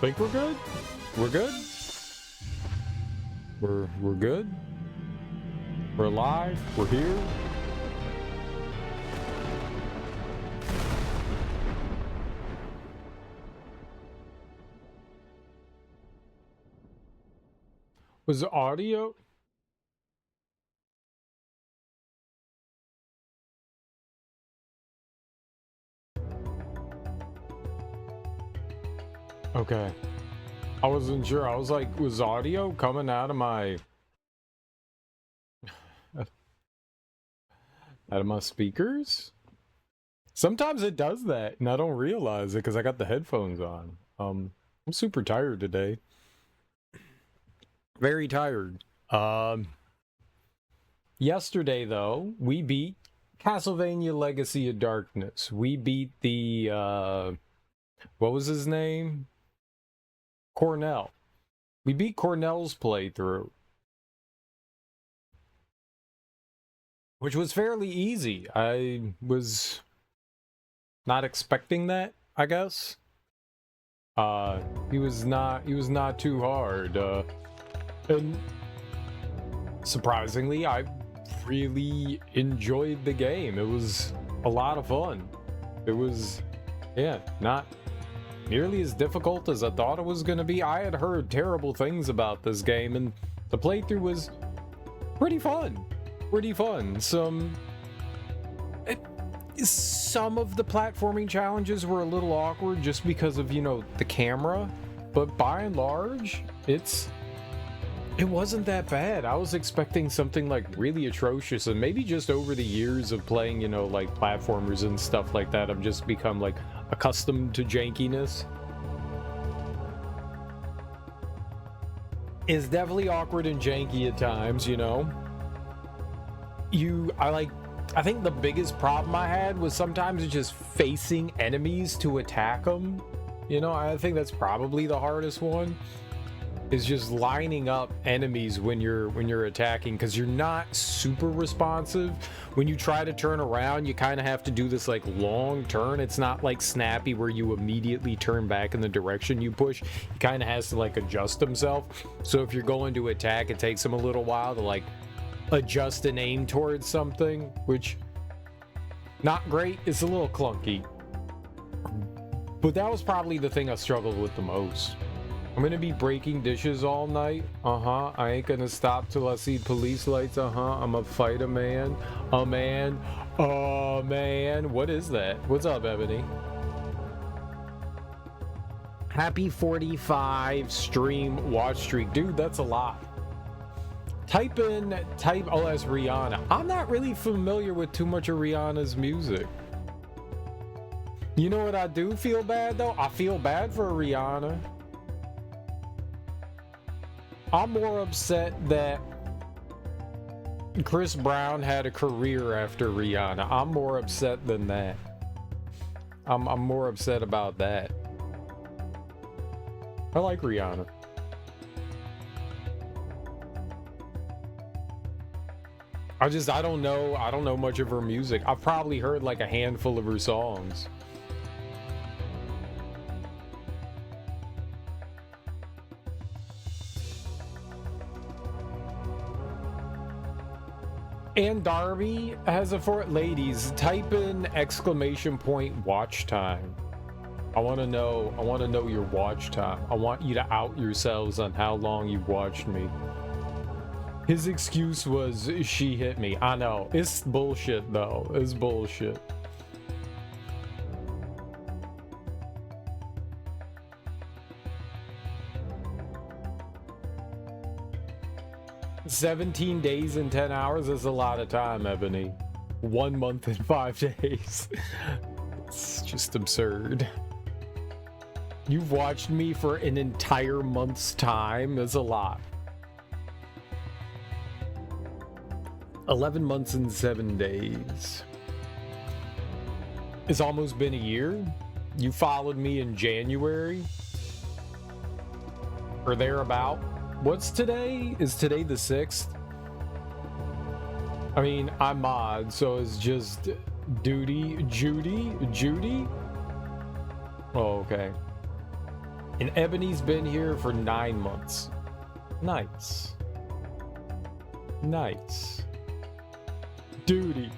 Think we're good? We're good? We're good? We're alive? We're here? Was the audio? Okay. I wasn't sure. I was like, was audio coming out of my speakers? Sometimes it does that, and I don't realize it because I got the headphones on. I'm super tired today. Very tired. Yesterday though, we beat Castlevania Legacy of Darkness. We beat the what was his name? Cornell. We beat Cornell's playthrough, which was fairly easy. I was not expecting that, I guess. He was not too hard. And surprisingly, I really enjoyed the game. It was a lot of fun. It was, yeah, not nearly as difficult as I thought it was going to be. I had heard terrible things about this game, and the playthrough was pretty fun. Pretty fun. Some of the platforming challenges were a little awkward just because of, you know, the camera, but by and large, it wasn't that bad. I was expecting something like really atrocious, and maybe just over the years of playing, you know, like platformers and stuff like that, I've just become like accustomed to jankiness. It's definitely awkward and janky at times, you know. I think the biggest problem I had was sometimes just facing enemies to attack them. You know, I think that's probably the hardest one, is just lining up enemies when you're attacking, because you're not super responsive. When you try to turn around, you kind of have to do this like long turn. It's not like Snappy where you immediately turn back in the direction you push. He kind of has to like adjust himself. So if you're going to attack, it takes him a little while to like adjust and aim towards something, which not great. It's a little clunky, but that was probably the thing I struggled with the most. I'm gonna be breaking dishes all night. I ain't gonna stop till I see police lights. I'm a fight a man. What is that? What's up, Ebony? Happy 45 stream watch streak. Dude, that's a lot. Type, oh, that's Rihanna. I'm not really familiar with too much of Rihanna's music. You know what I do feel bad though? I feel bad for Rihanna. I'm more upset that Chris Brown had a career after Rihanna. I'm more upset than that. I'm more upset about that. I like Rihanna. I don't know much of her music. I've probably heard like a handful of her songs. And Darby has a ladies, type in ! Watch time. I want to know your watch time. I want you to out yourselves on how long you've watched me. His excuse was she hit me. I know. It's bullshit though. It's bullshit. "17 days and 10 hours is a lot of time, Ebony. 1 month and 5 days. It's just absurd. You've watched me for an entire month's time. That's a lot. 11 months and 7 days. It's almost been a year. You followed me in January or thereabout. What's today? Is today the 6th? I mean, I'm mod, so it's just Judy? Oh, okay. And Ebony's been here for 9 months. Nice. Nice. Duty.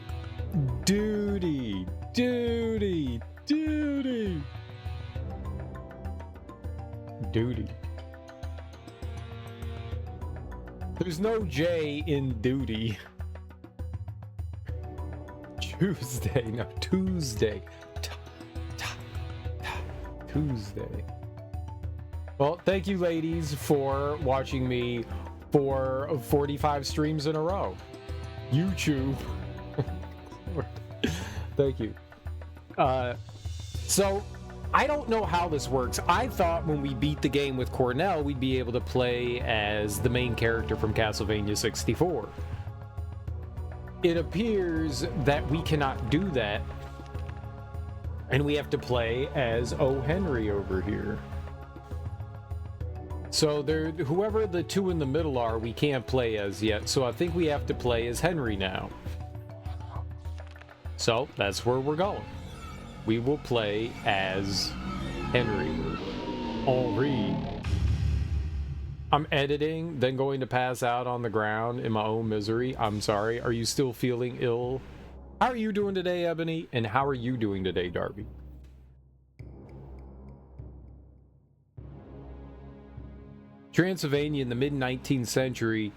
Duty. Duty. Duty. Duty. There's no J in duty. Tuesday. No, Tuesday. Tuesday. Well, thank you, ladies, for watching me for 45 streams in a row. YouTube. Thank you. So, I don't know how this works. I thought when we beat the game with Cornell, we'd be able to play as the main character from Castlevania 64. It appears that we cannot do that, and we have to play as O. Henry over here. So whoever the two in the middle are, we can't play as yet. So I think we have to play as Henry now. So that's where we're going. We will play as Henry. Henri. I'm editing, then going to pass out on the ground in my own misery. I'm sorry. Are you still feeling ill? How are you doing today, Ebony? And how are you doing today, Darby? Transylvania in the mid-19th century,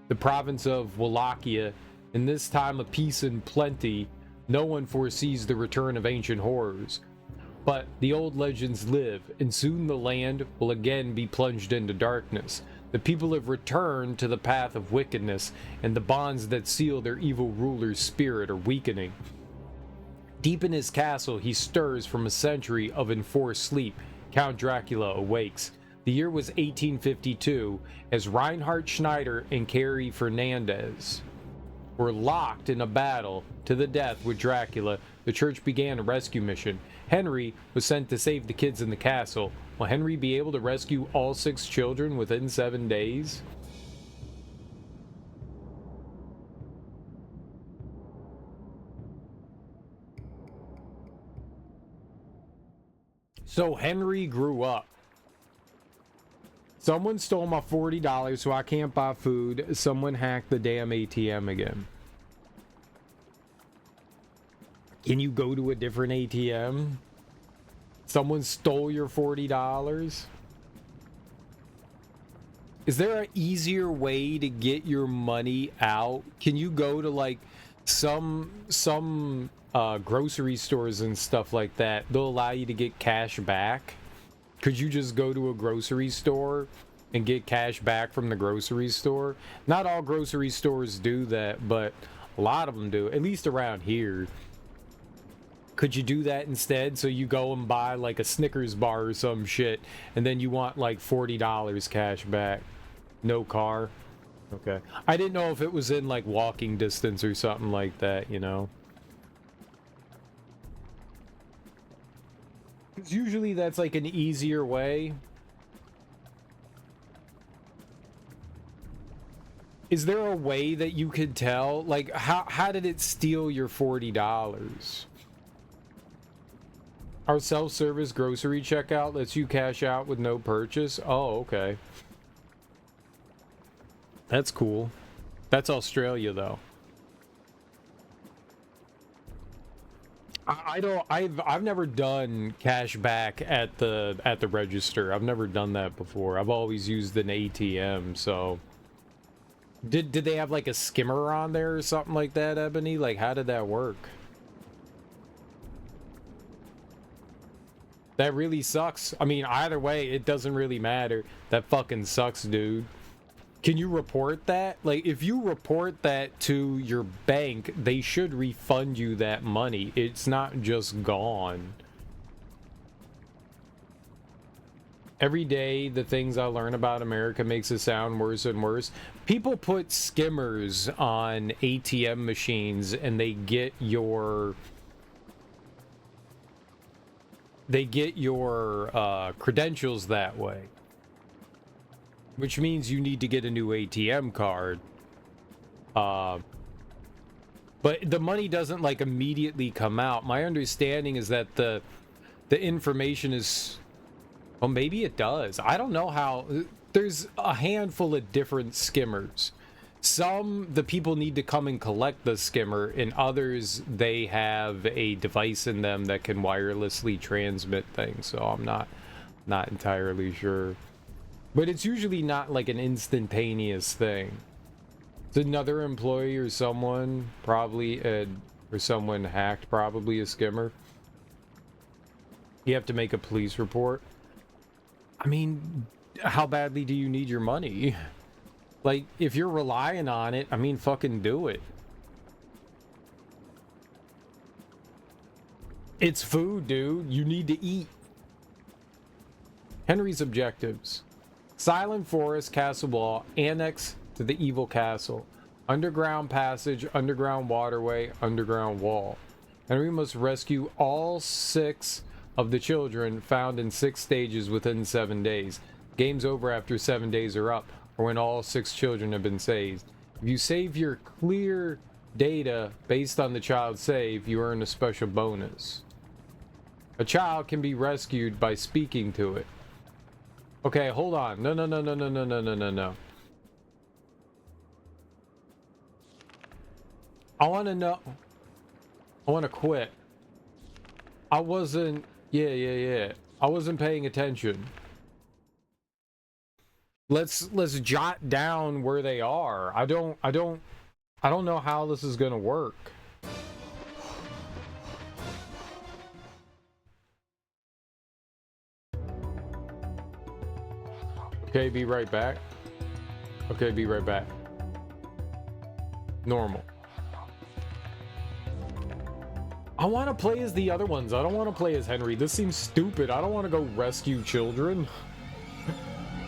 the province of Wallachia, in this time of peace and plenty, no one foresees the return of ancient horrors. But the old legends live, and soon the land will again be plunged into darkness. The people have returned to the path of wickedness, and the bonds that seal their evil ruler's spirit are weakening. Deep in his castle, he stirs from a century of enforced sleep. Count Dracula awakes. The year was 1852, as Reinhard Schneider and Carrie Fernandez were locked in a battle to the death with Dracula. The church began a rescue mission. Henry was sent to save the kids in the castle. Will Henry be able to rescue all 6 children within 7 days? So Henry grew up. Someone stole my $40 so I can't buy food. Someone hacked the damn ATM again. Can you go to a different ATM? Someone stole your $40? Is there an easier way to get your money out? Can you go to like some grocery stores and stuff like that? They'll allow you to get cash back. Could you just go to a grocery store and get cash back from the grocery store? Not all grocery stores do that, but a lot of them do, at least around here. Could you do that instead? So you go and buy like a Snickers bar or some shit, and then you want like $40 cash back. No car. Okay. I didn't know if it was in like walking distance or something like that, you know? Because usually that's like an easier way. Is there a way that you could tell? Like, how did it steal your $40? Our self-service grocery checkout lets you cash out with no purchase? Oh, okay. That's cool. That's Australia, though. I've never done cash back at the register. I've never done that before. I've always used an ATM, so did they have like a skimmer on there or something like that, Ebony? Like, how did that work? That really sucks. I mean, either way, it doesn't really matter. That fucking sucks, dude. Can you report that? Like, if you report that to your bank, they should refund you that money. It's not just gone. Every day, the things I learn about America makes it sound worse and worse. People put skimmers on ATM machines and they get your credentials that way. Which means you need to get a new ATM card. But the money doesn't like immediately come out. My understanding is that the information is Well, maybe it does. I don't know how. There's a handful of different skimmers. Some, the people need to come and collect the skimmer, and others, they have a device in them that can wirelessly transmit things. So I'm not entirely sure. But it's usually not like an instantaneous thing. It's another employee or someone, probably, or someone hacked probably a skimmer. You have to make a police report. I mean, how badly do you need your money? Like, if you're relying on it, I mean, fucking do it. It's food, dude. You need to eat. Henry's objectives. Silent Forest Castle Wall, annex to the evil castle. Underground passage, underground waterway, underground wall. Henry must rescue all 6 of the children found in 6 stages within 7 days. Game's over after 7 days are up, or when all 6 children have been saved. If you save your clear data based on the child's save, you earn a special bonus. A child can be rescued by speaking to it. Okay, hold on. No. I want to know. I want to quit. I wasn't. Yeah. I wasn't paying attention. Let's jot down where they are. I don't know how this is gonna work. Okay, be right back. Okay, be right back. Normal. I want to play as the other ones. I don't want to play as Henry. This seems stupid. I don't want to go rescue children.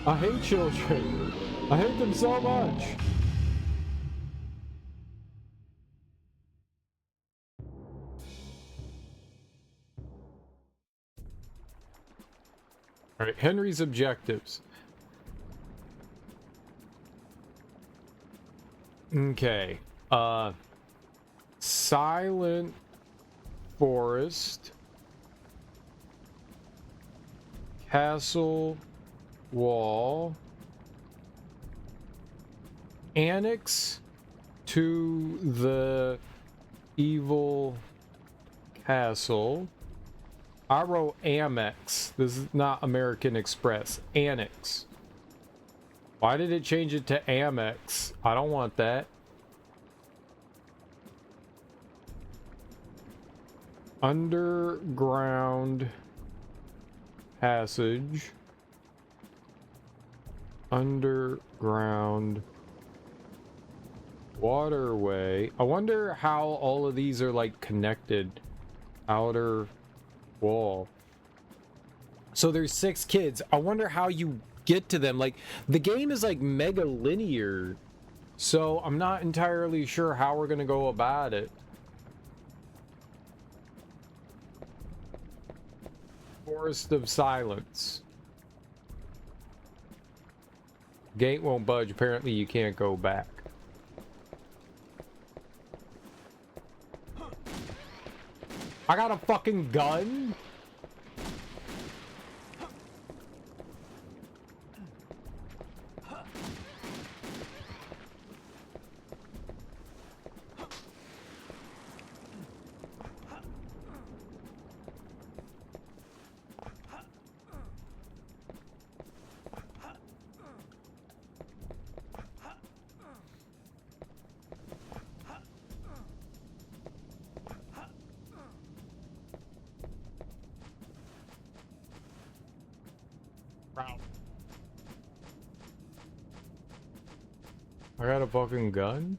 I hate children. I hate them so much. All right, Henry's objectives. Okay. Silent Forest, Castle Wall, annex to the evil castle. I wrote Amex. This is not American Express. Annex. Why did it change it to Amex? I don't want that. Underground passage. Underground waterway. I wonder how all of these are like connected. Outer wall. So there's 6 kids. I wonder how you get to them. Like, the game is like mega linear, so I'm not entirely sure how we're gonna go about it. Forest of Silence. Gate won't budge. Apparently you can't go back. I got a fucking gun? I got a fucking gun?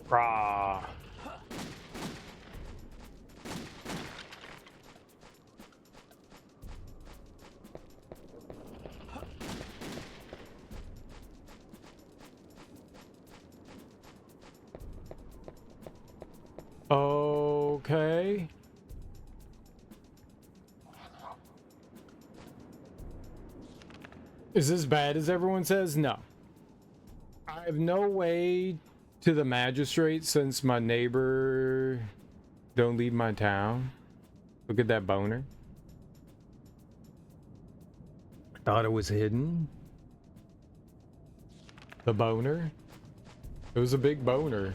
Rah. Okay. Is this bad as everyone says? No. I have no way to the magistrate since my neighbor don't leave my town. Look at that boner. Thought it was hidden. The boner. It was a big boner.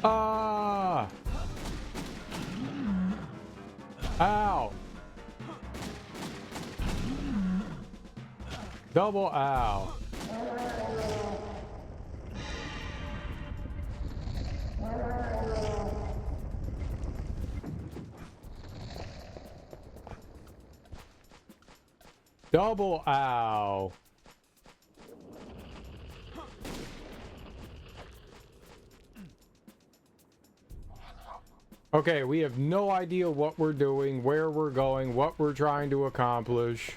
Ah! Ow! Double ow. Double ow. Okay, we have no idea what we're doing, where we're going, what we're trying to accomplish.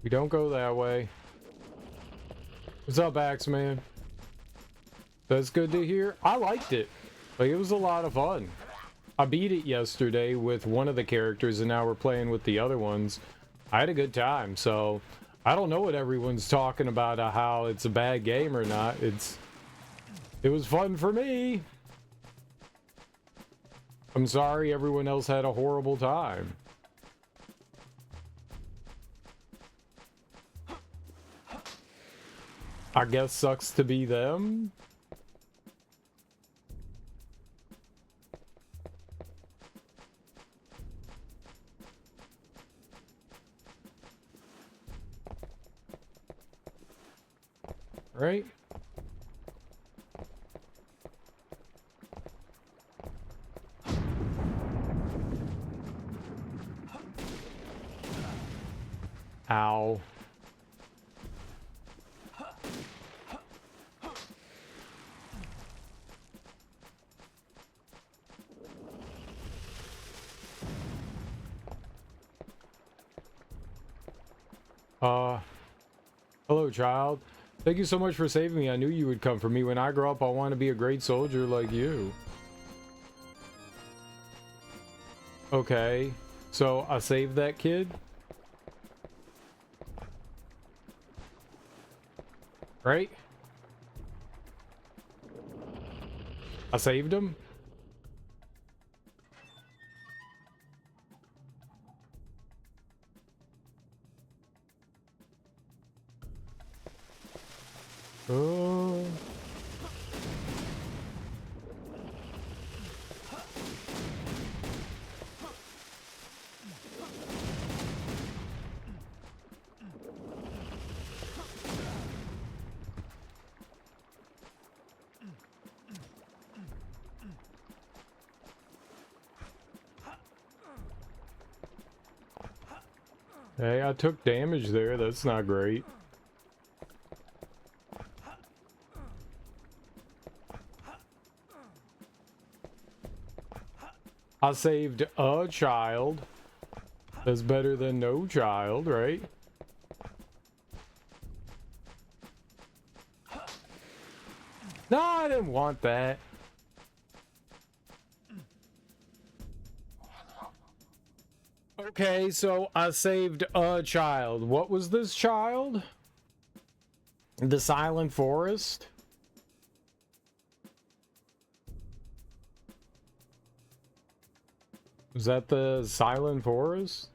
We don't go that way. What's up, Axeman? That's good to hear. I liked it. Like, it was a lot of fun. I beat it yesterday with one of the characters, and now we're playing with the other ones. I had a good time, so I don't know what everyone's talking about, how it's a bad game or not. It was fun for me. I'm sorry everyone else had a horrible time. I guess sucks to be them. Right? Ow. Hello, child. Thank you so much for saving me. I knew you would come for me. When I grow up, I want to be a great soldier like you. Okay, so I saved that kid? Right? I saved him? Oh. Hey, I took damage there. That's not great. I saved a child. That's better than no child, right? No, I didn't want that. Okay, so I saved a child. What was this child? The Silent Forest? Was that the Silent Forest?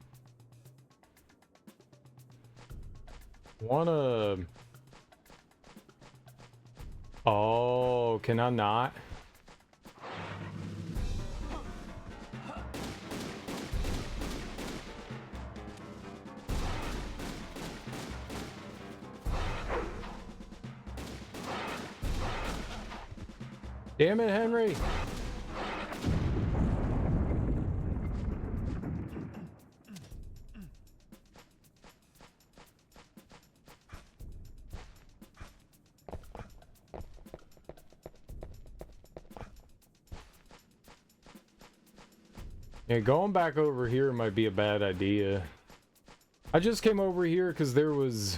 Wanna... Oh, can I not? Damn it, Henry! Yeah, going back over here might be a bad idea. I just came over here because there was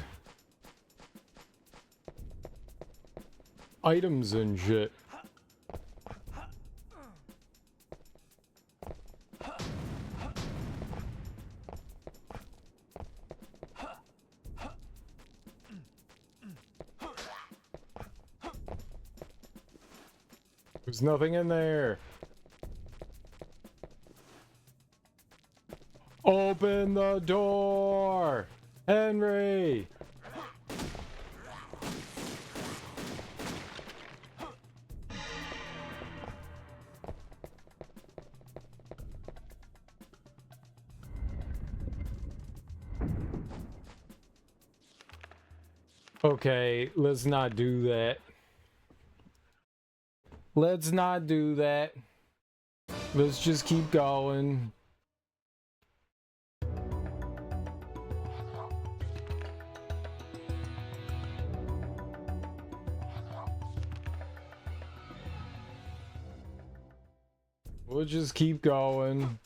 items and shit. There's nothing in there. Open the door! Henry! Okay, let's not do that. Let's not do that. Let's just keep going. We'll just keep going.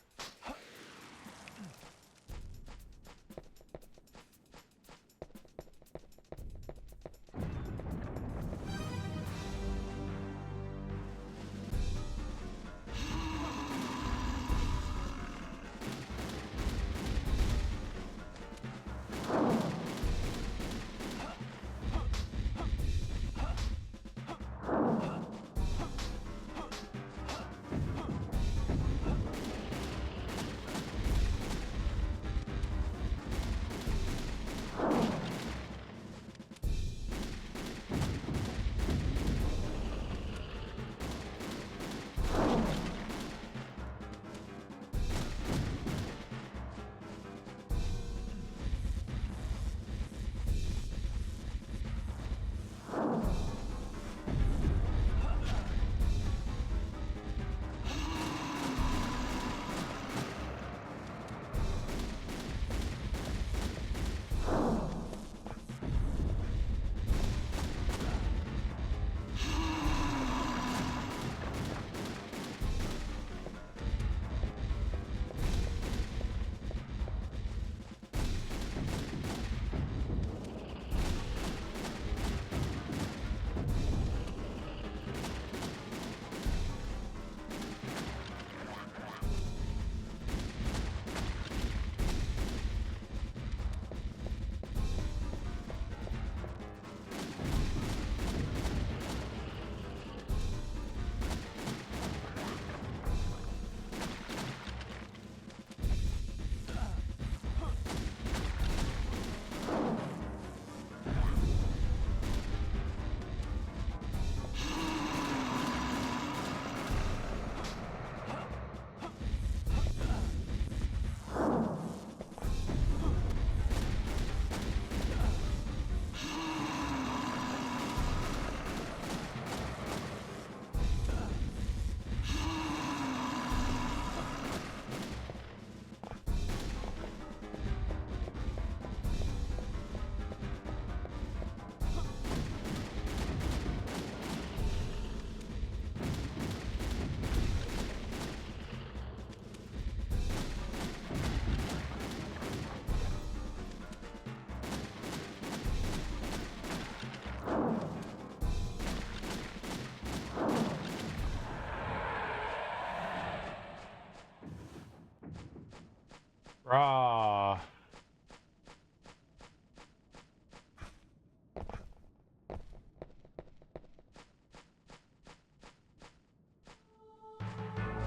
Rah.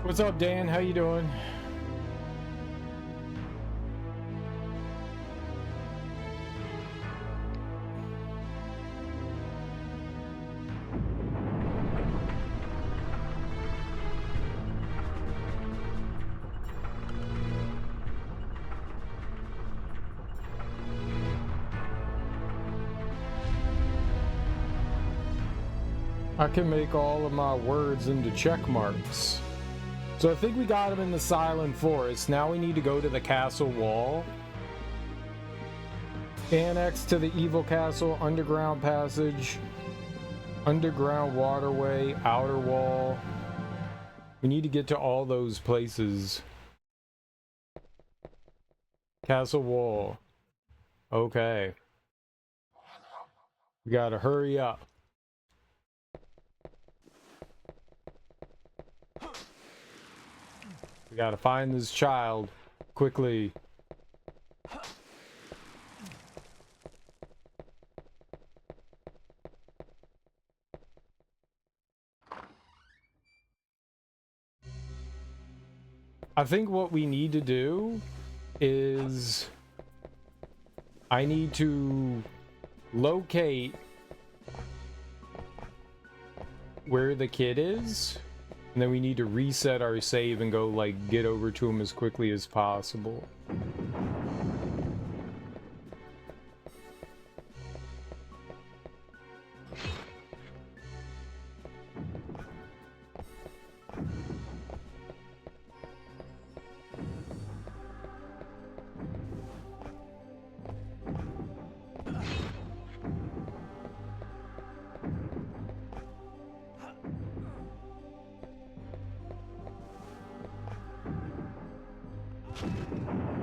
What's up, Dan? How you doing? I can make all of my words into check marks. So I think we got him in the Silent Forest. Now we need to go to the castle wall. Annex to the Evil Castle, underground passage, underground waterway, outer wall. We need to get to all those places. Castle wall. Okay. We gotta hurry up. We gotta find this child quickly. I think what we need to do is I need to locate where the kid is, and then we need to reset our save and go like get over to him as quickly as possible.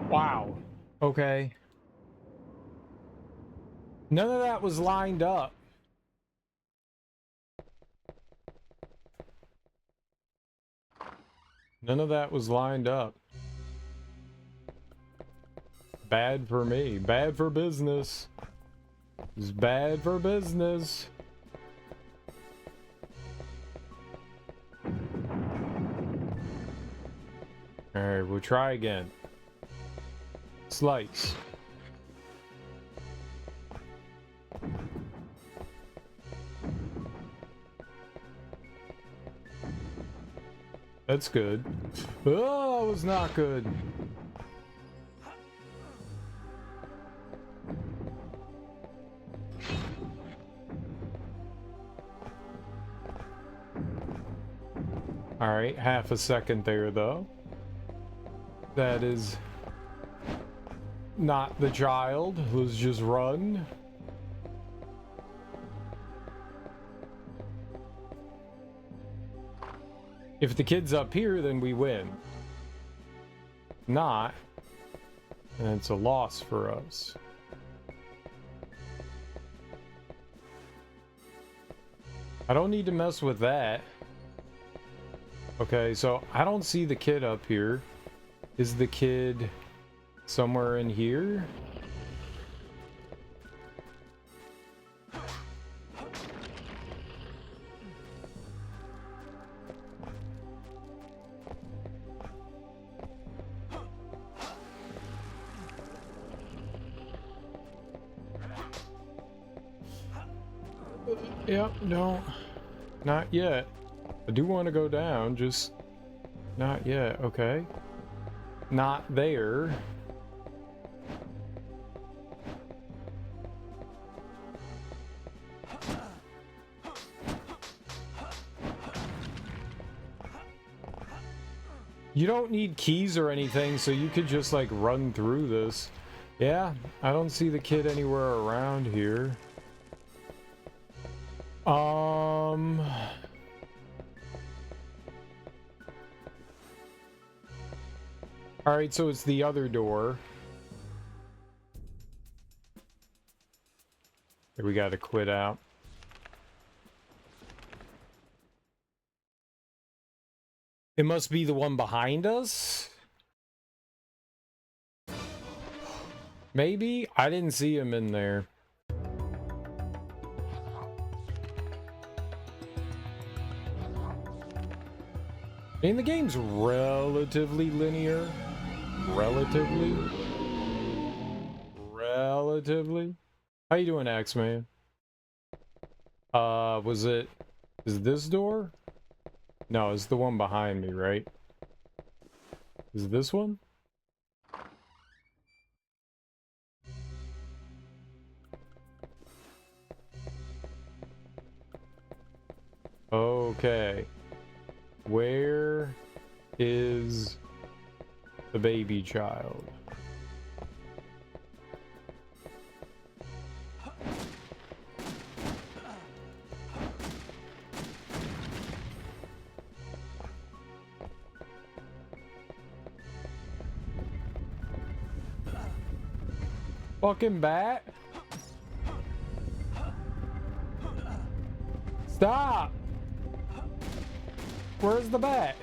Wow. Okay. None of that was lined up. None of that was lined up. Bad for me. Bad for business. It's bad for business. Alright, we'll try again. Slice. That's good. Oh, that was not good. Alright, half a second there though. That is not the child. Let's just run. If the kid's up here, then we win. Not, and it's a loss for us. I don't need to mess with that. Okay, so I don't see the kid up here. Is the kid somewhere in here? Yep, no, not yet. I do want to go down, just not yet. Okay, not there. You don't need keys or anything, so you could just like run through this. Yeah, I don't see the kid anywhere around here. Alright, so it's the other door. We gotta quit out. It must be the one behind us? Maybe? I didn't see him in there. I mean, the game's relatively linear. Relatively. How you doing, Axeman? Is this door? No, it's the one behind me, right? Is it this one? Okay. Where is the baby child? Fucking bat. Stop. Where's the bat?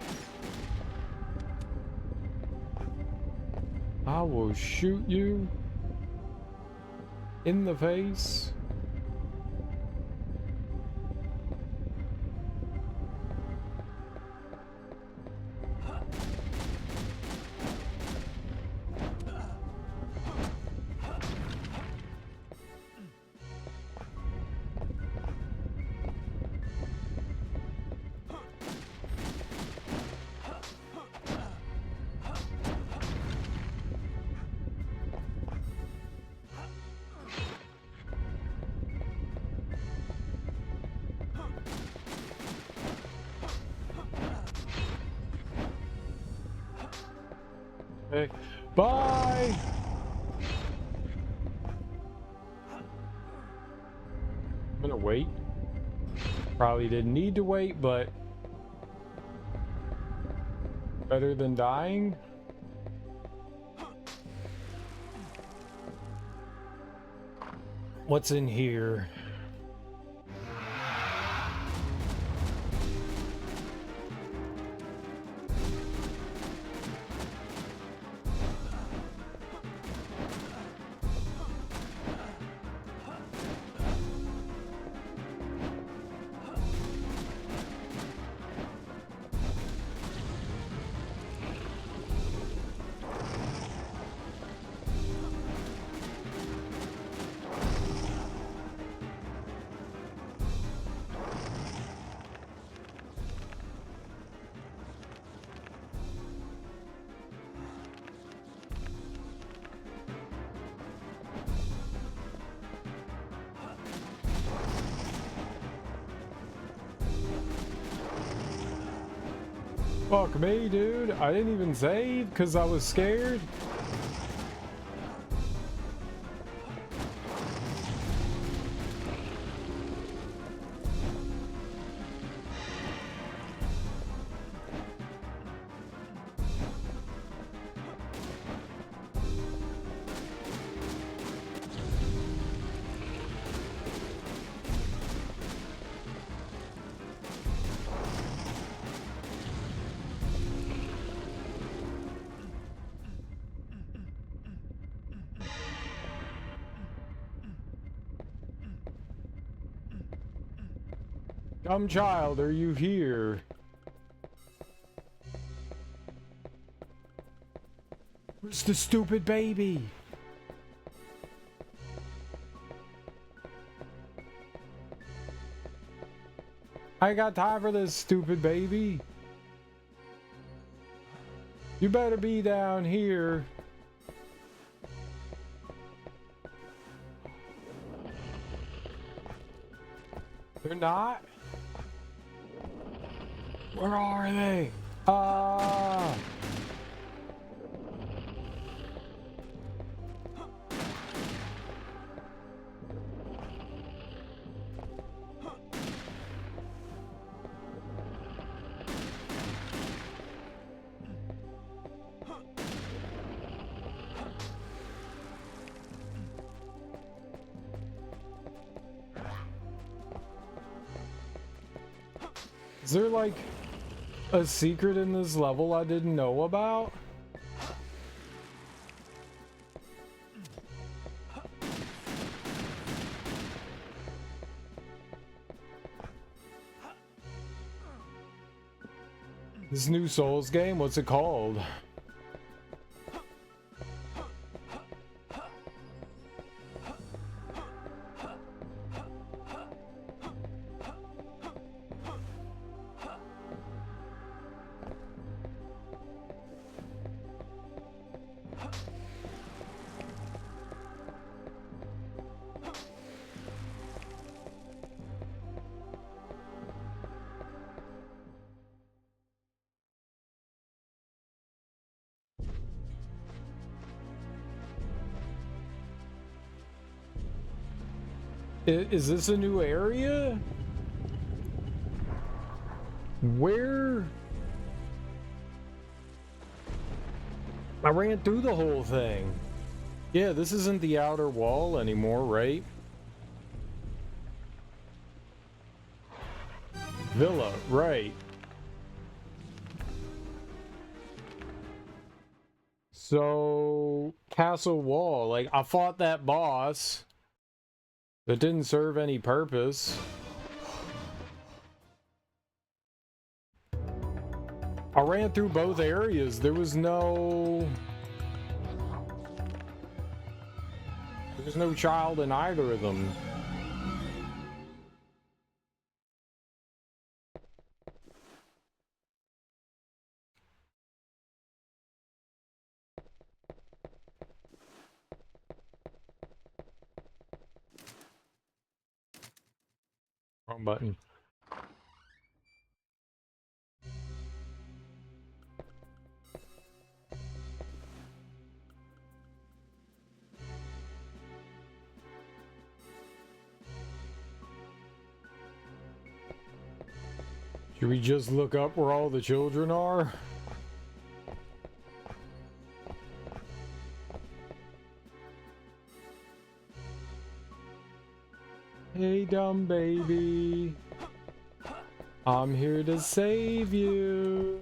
I will shoot you in the face. Okay. Bye. I'm gonna wait. Probably didn't need to wait, but better than dying. What's in here? Fuck me, dude. I didn't even save because I was scared. Dumb child, are you here? Where's the stupid baby? I ain't got time for this stupid baby. You better be down here. They're not? Where are they? Is there like a secret in this level I didn't know about? This new Souls game, what's it called? Is this a new area? Where? I ran through the whole thing. Yeah, this isn't the outer wall anymore, right? Villa, right. So, castle wall. Like, I fought that boss. That didn't serve any purpose. I ran through both areas. There was no child in either of them. Wrong button. Should we just look up where all the children are? Hey, dumb baby. I'm here to save you.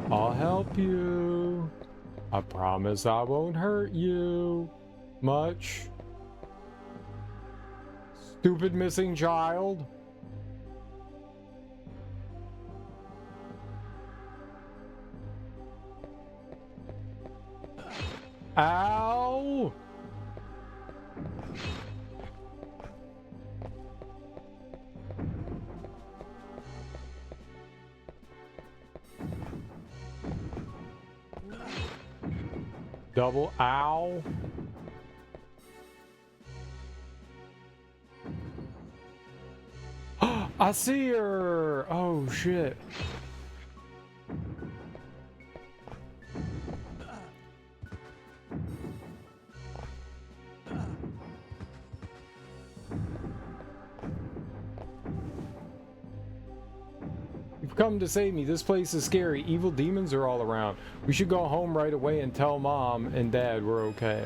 I'll help you. I promise I won't hurt you much. Stupid missing child. Ow! Double ow. I see her. Oh shit. You've come to save me. This place is scary. Evil demons are all around. We should go home right away and tell Mom and Dad we're okay.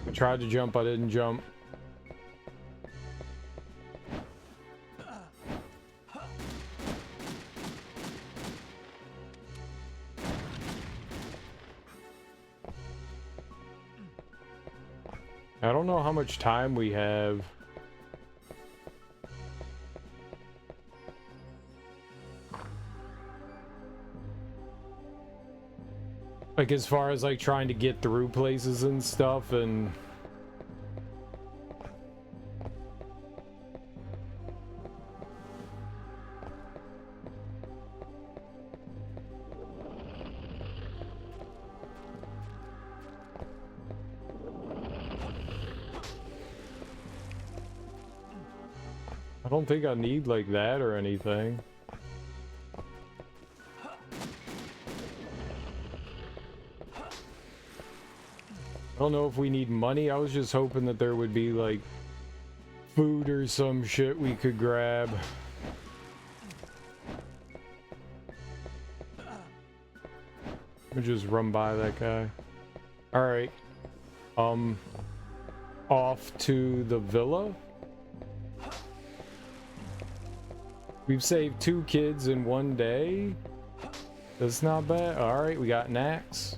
I tried to jump, I didn't jump. I don't know how much time we have. Like as far as like trying to get through places and stuff and... I don't think I need like that or anything. I don't know if we need money. I was just hoping that there would be like food or some shit we could grab. Let me just run by that guy. Alright. Off to the villa. We've saved 2 kids in 1 day. That's not bad. Alright, we got an axe.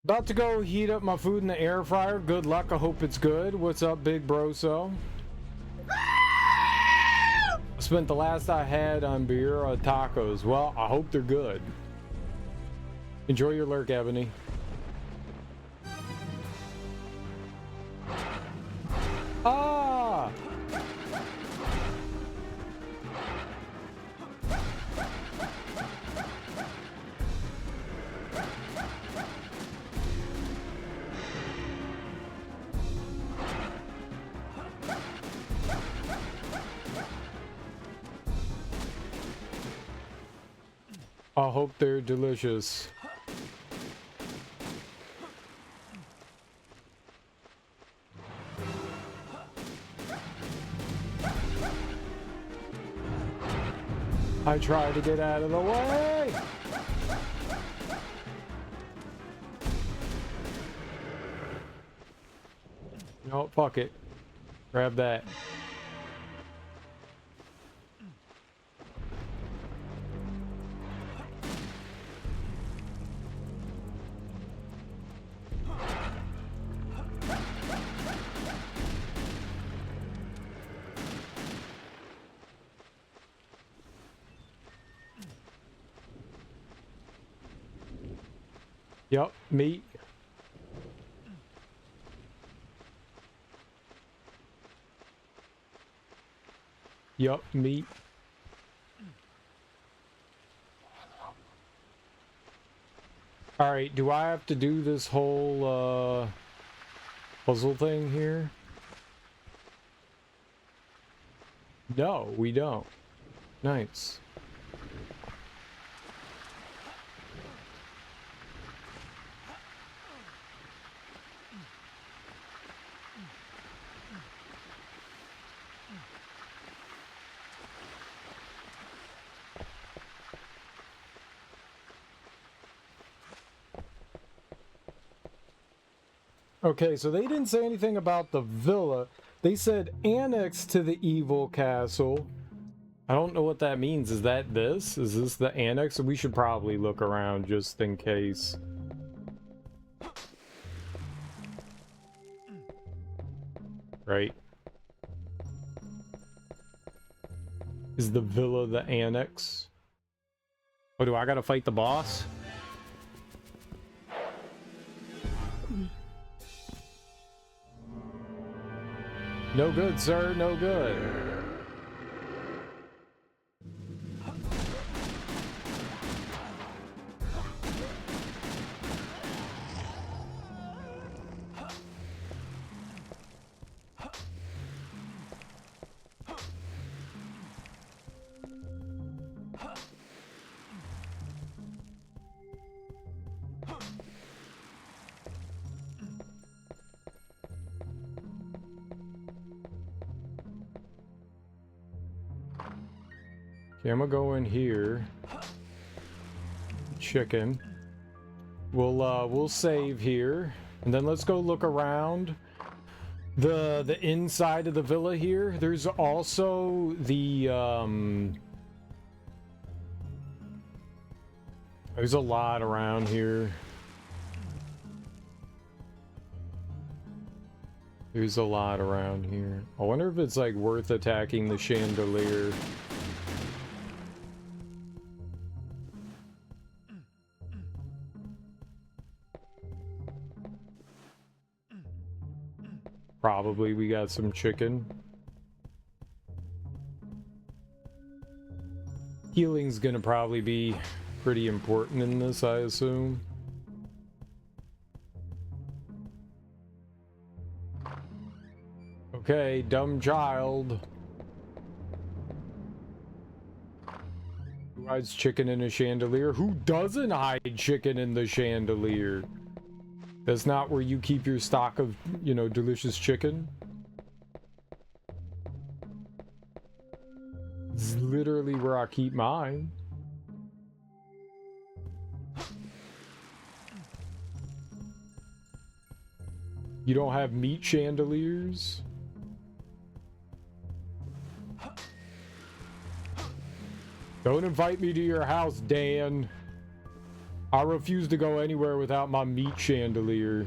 About to go heat up my food in the air fryer. Good luck. I hope it's good. What's up, big bro-so? I spent the last I had on beer tacos. Well, I hope they're good. Enjoy your lurk, Ebony. Ah! I hope they're delicious. I tried to get out of the way! No, fuck it. Grab that. Yup, meat. Yup, meat. Alright, do I have to do this whole, puzzle thing here? No, we don't. Nice. Okay, so they didn't say anything about the villa. They said annex to the evil castle. I don't know what that means. Is that this? Is this the annex? We should probably look around just in case. Right. Is the villa the annex? Oh, do I gotta fight the boss? No good, sir. No good. Okay, I'm gonna go in here. Chicken. We'll save here, and then let's go look around the inside of the villa here. There's also the there's a lot around here. There's a lot around here. I wonder if it's like worth attacking the chandelier. Probably. We got some chicken. Healing's gonna probably be pretty important in this, I assume. Okay, dumb child. Who hides chicken in a chandelier? Who doesn't hide chicken in the chandelier? That's not where you keep your stock of, you know, delicious chicken. It's literally where I keep mine. You don't have meat chandeliers? Don't invite me to your house, Dan. I refuse to go anywhere without my meat chandelier.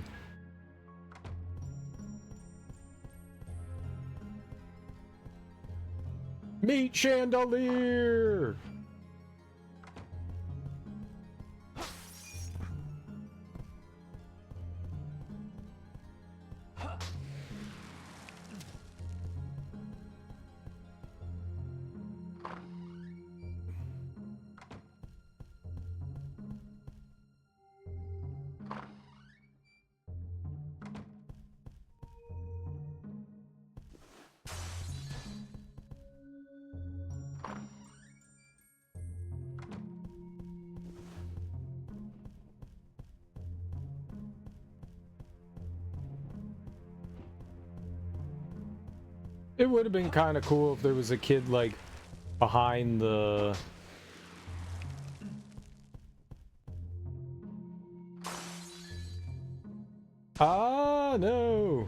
Meat chandelier! It would have been kind of cool if there was a kid, like, behind the... Ah, no!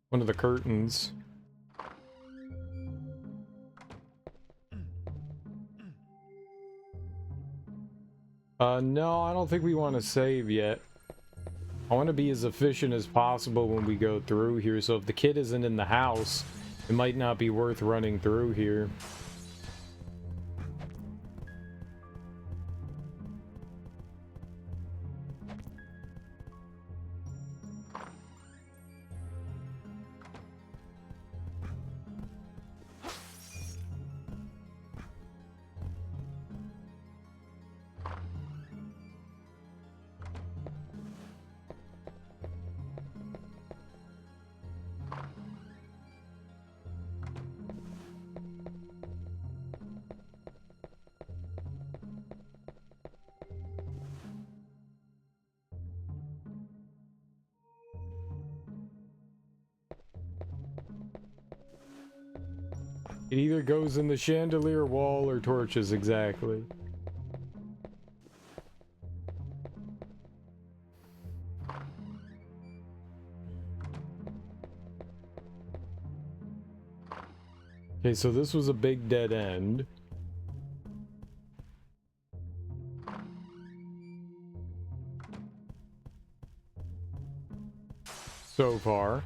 One of the curtains. No, I don't think we want to save yet. I want to be as efficient as possible when we go through here, so if the kid isn't in the house, it might not be worth running through here. It either goes in the chandelier, wall, or torches, exactly. Okay, so this was a big dead end. So far.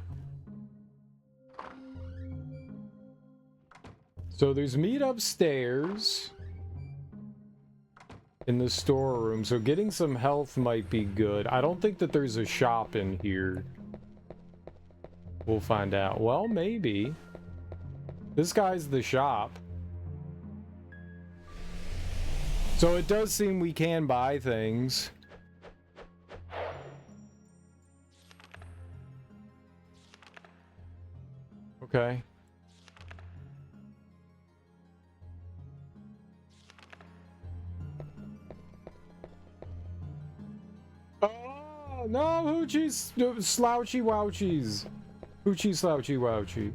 So there's meat upstairs in the storeroom, so getting some health might be good. I don't think that there's a shop in here. We'll find out. Well, maybe. This guy's the shop. So it does seem we can buy things. Okay. Oh, no, Hoochie's slouchy wouchies. Hoochie slouchy wouchie.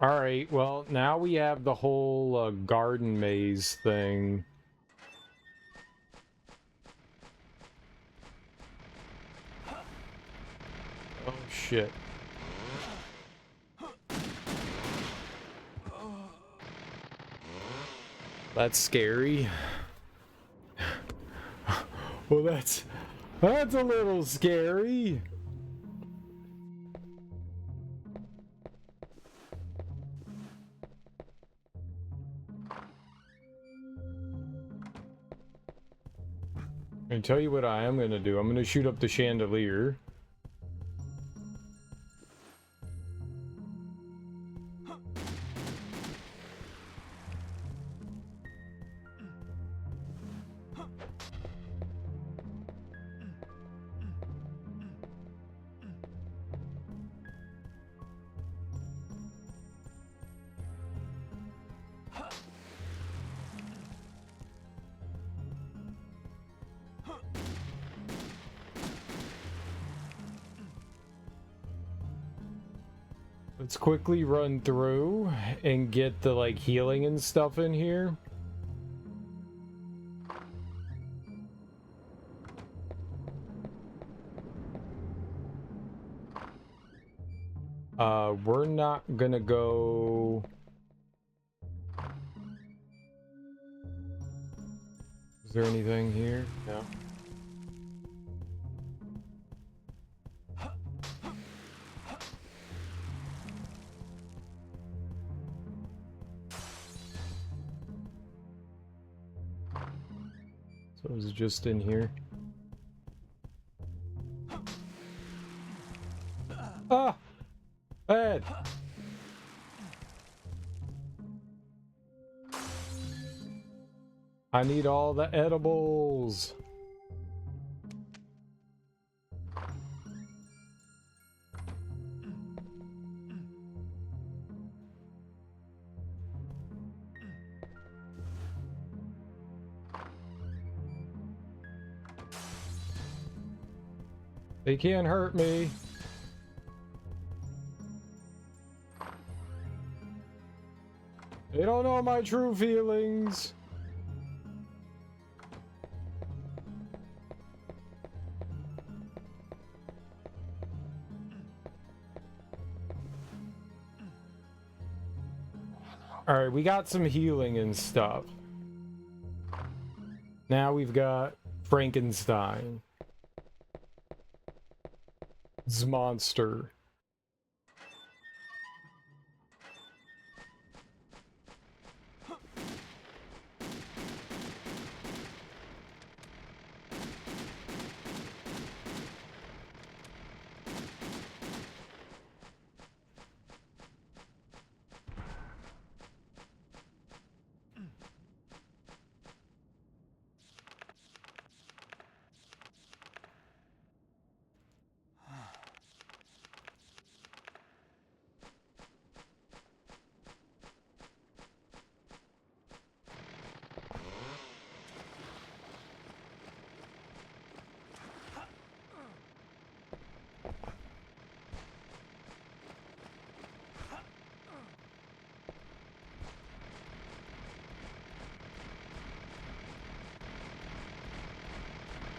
Alright, well, now we have the whole garden maze thing. Oh, shit. That's scary. Well, that's a little scary. I tell you what I am gonna do. I'm gonna shoot up the chandelier. Let's quickly run through and get the, like, healing and stuff in here. We're not gonna go... Is there anything here? No. So is it just in here? Ah! Bad! I need all the edibles! They can't hurt me. They don't know my true feelings. Alright, we got some healing and stuff. Now we've got Frankenstein. Monster.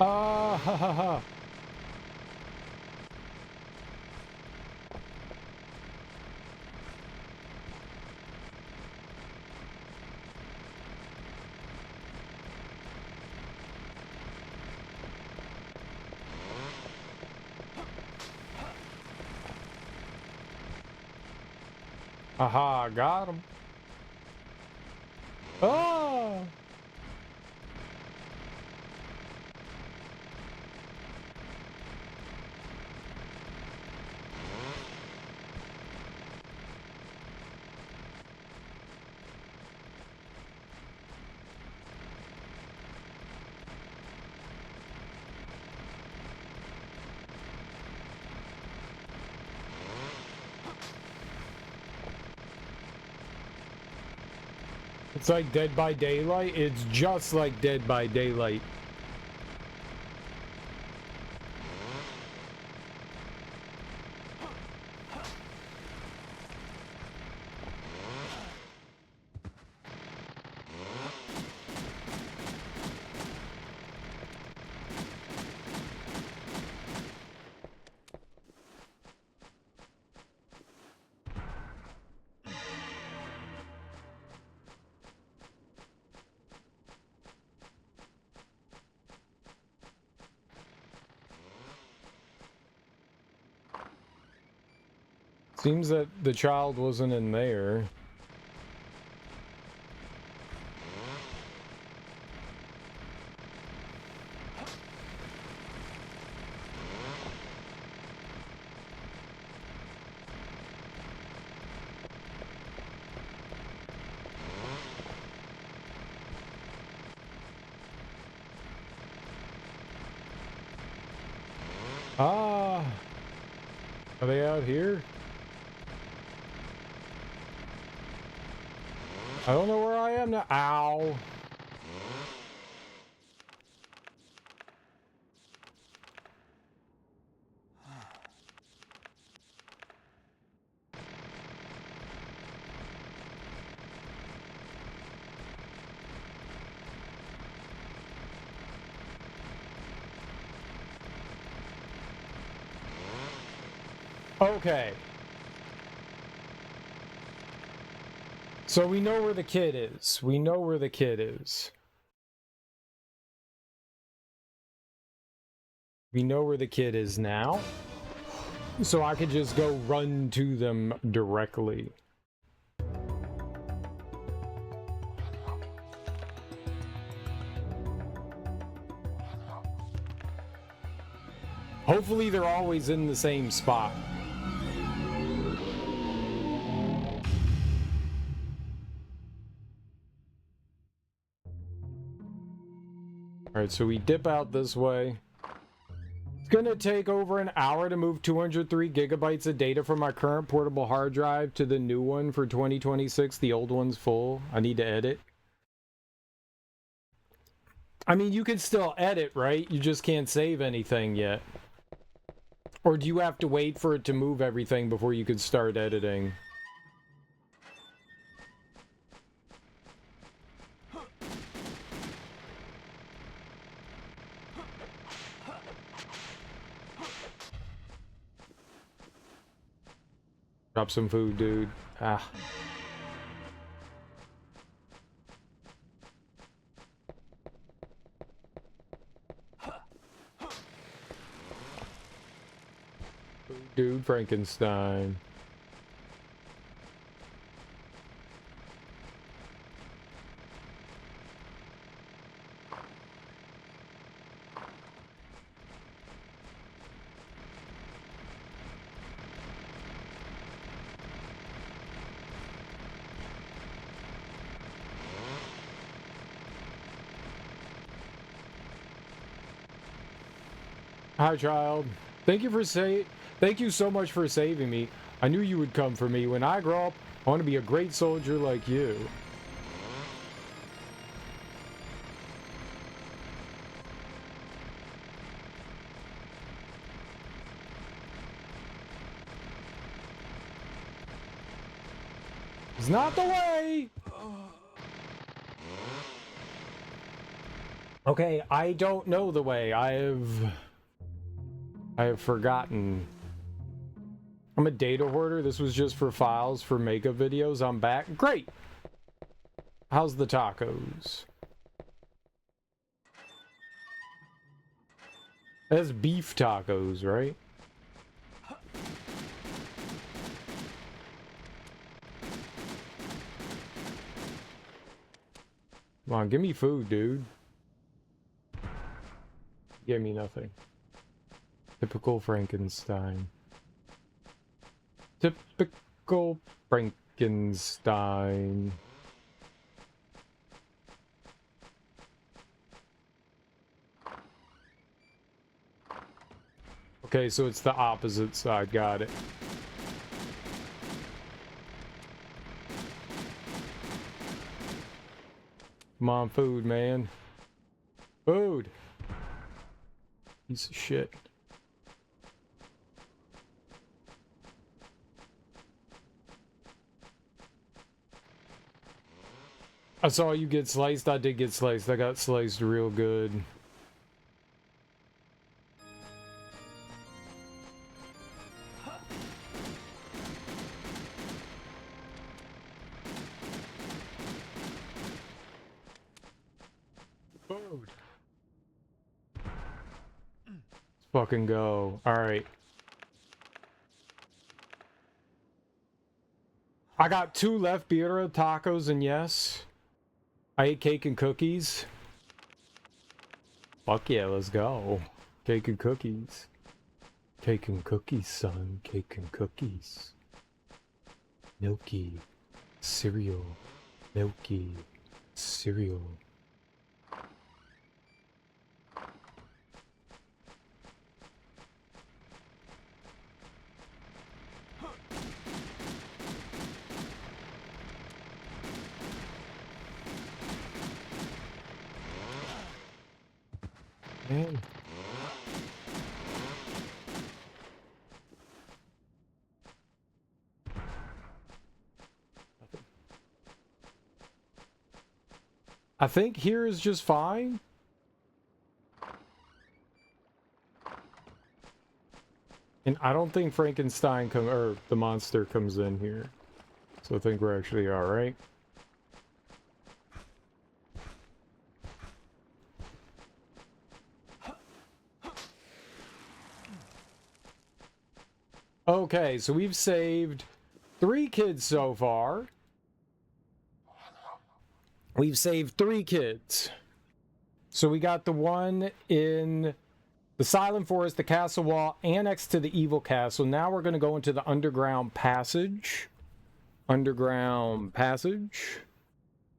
Ah, ha ha ha. Aha, got him. Oh! It's like Dead by Daylight. It's just like Dead by Daylight. Seems that the child wasn't in there. Ah, are they out here? I don't know where I am now. Ow. Okay. So we know where the kid is. We know where the kid is. We know where the kid is now. So I could just go run to them directly. Hopefully they're always in the same spot. Alright, so we dip out this way. It's gonna take over an hour to move 203 gigabytes of data from my current portable hard drive to the new one for 2026. The old one's full. I need to edit. I mean, you can still edit, right? You just can't save anything yet. Or do you have to wait for it to move everything before you could start editing? Drop some food, dude. Ah. Dude, Frankenstein. Hi, child. Thank you so much for saving me. I knew you would come for me. When I grow up, I want to be a great soldier like you. It's not the way! Okay, I don't know the way. I have forgotten. I'm a data hoarder. This was just for files for makeup videos. I'm back. Great! How's the tacos? That's beef tacos, right? Come on, give me food, dude. Give me nothing. Typical Frankenstein. Typical Frankenstein. Okay, so it's the opposite side. Got it. Come on, food, man. Food! Piece of shit. I saw you get sliced. I did get sliced. I got sliced real good. Food. Let's fucking go. Alright. I got 2 left, birria, tacos, and yes. I ate cake and cookies. Fuck yeah, let's go. Cake and cookies. Cake and cookies, son. Cake and cookies. Milky. Cereal. Milky. Cereal. Man. I think here is just fine. And I don't think Frankenstein or the monster comes in here. So I think we're actually alright. Okay, so we've saved 3 kids so far. We've saved 3 kids. So we got the one in the Silent Forest, the castle wall, annexed to the evil castle. Now we're going to go into the underground passage. Underground passage.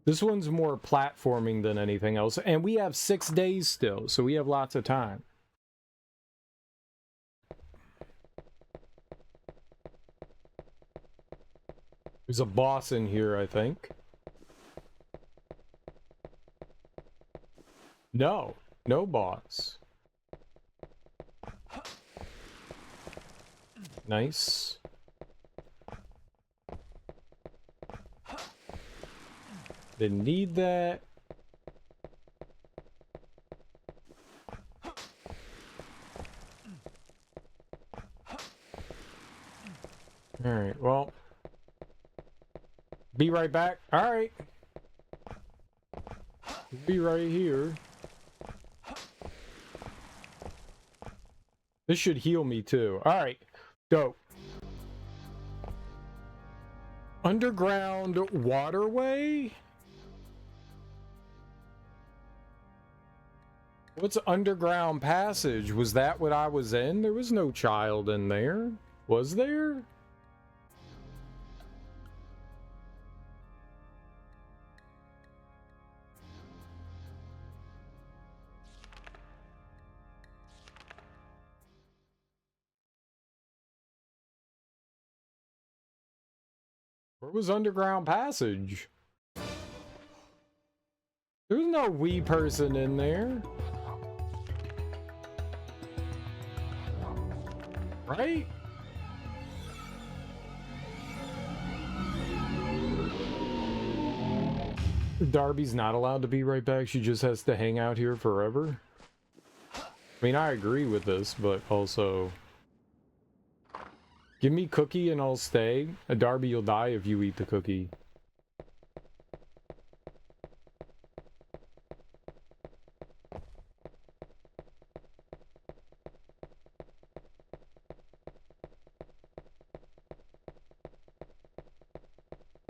This one's more platforming than anything else. And we have 6 days still, so we have lots of time. There's a boss in here, I think. No, no boss. Nice. Didn't need that. Alright, well. Be right back. Alright. Be right here. This should heal me too. Alright. Dope. Underground waterway? What's underground passage? Was that what I was in? There was no child in there. Was there? Where was underground passage? There was no wee person in there. Right? Darby's not allowed to be right back. She just has to hang out here forever. I mean, I agree with this, but also... Give me cookie and I'll stay. Darby, you'll die if you eat the cookie.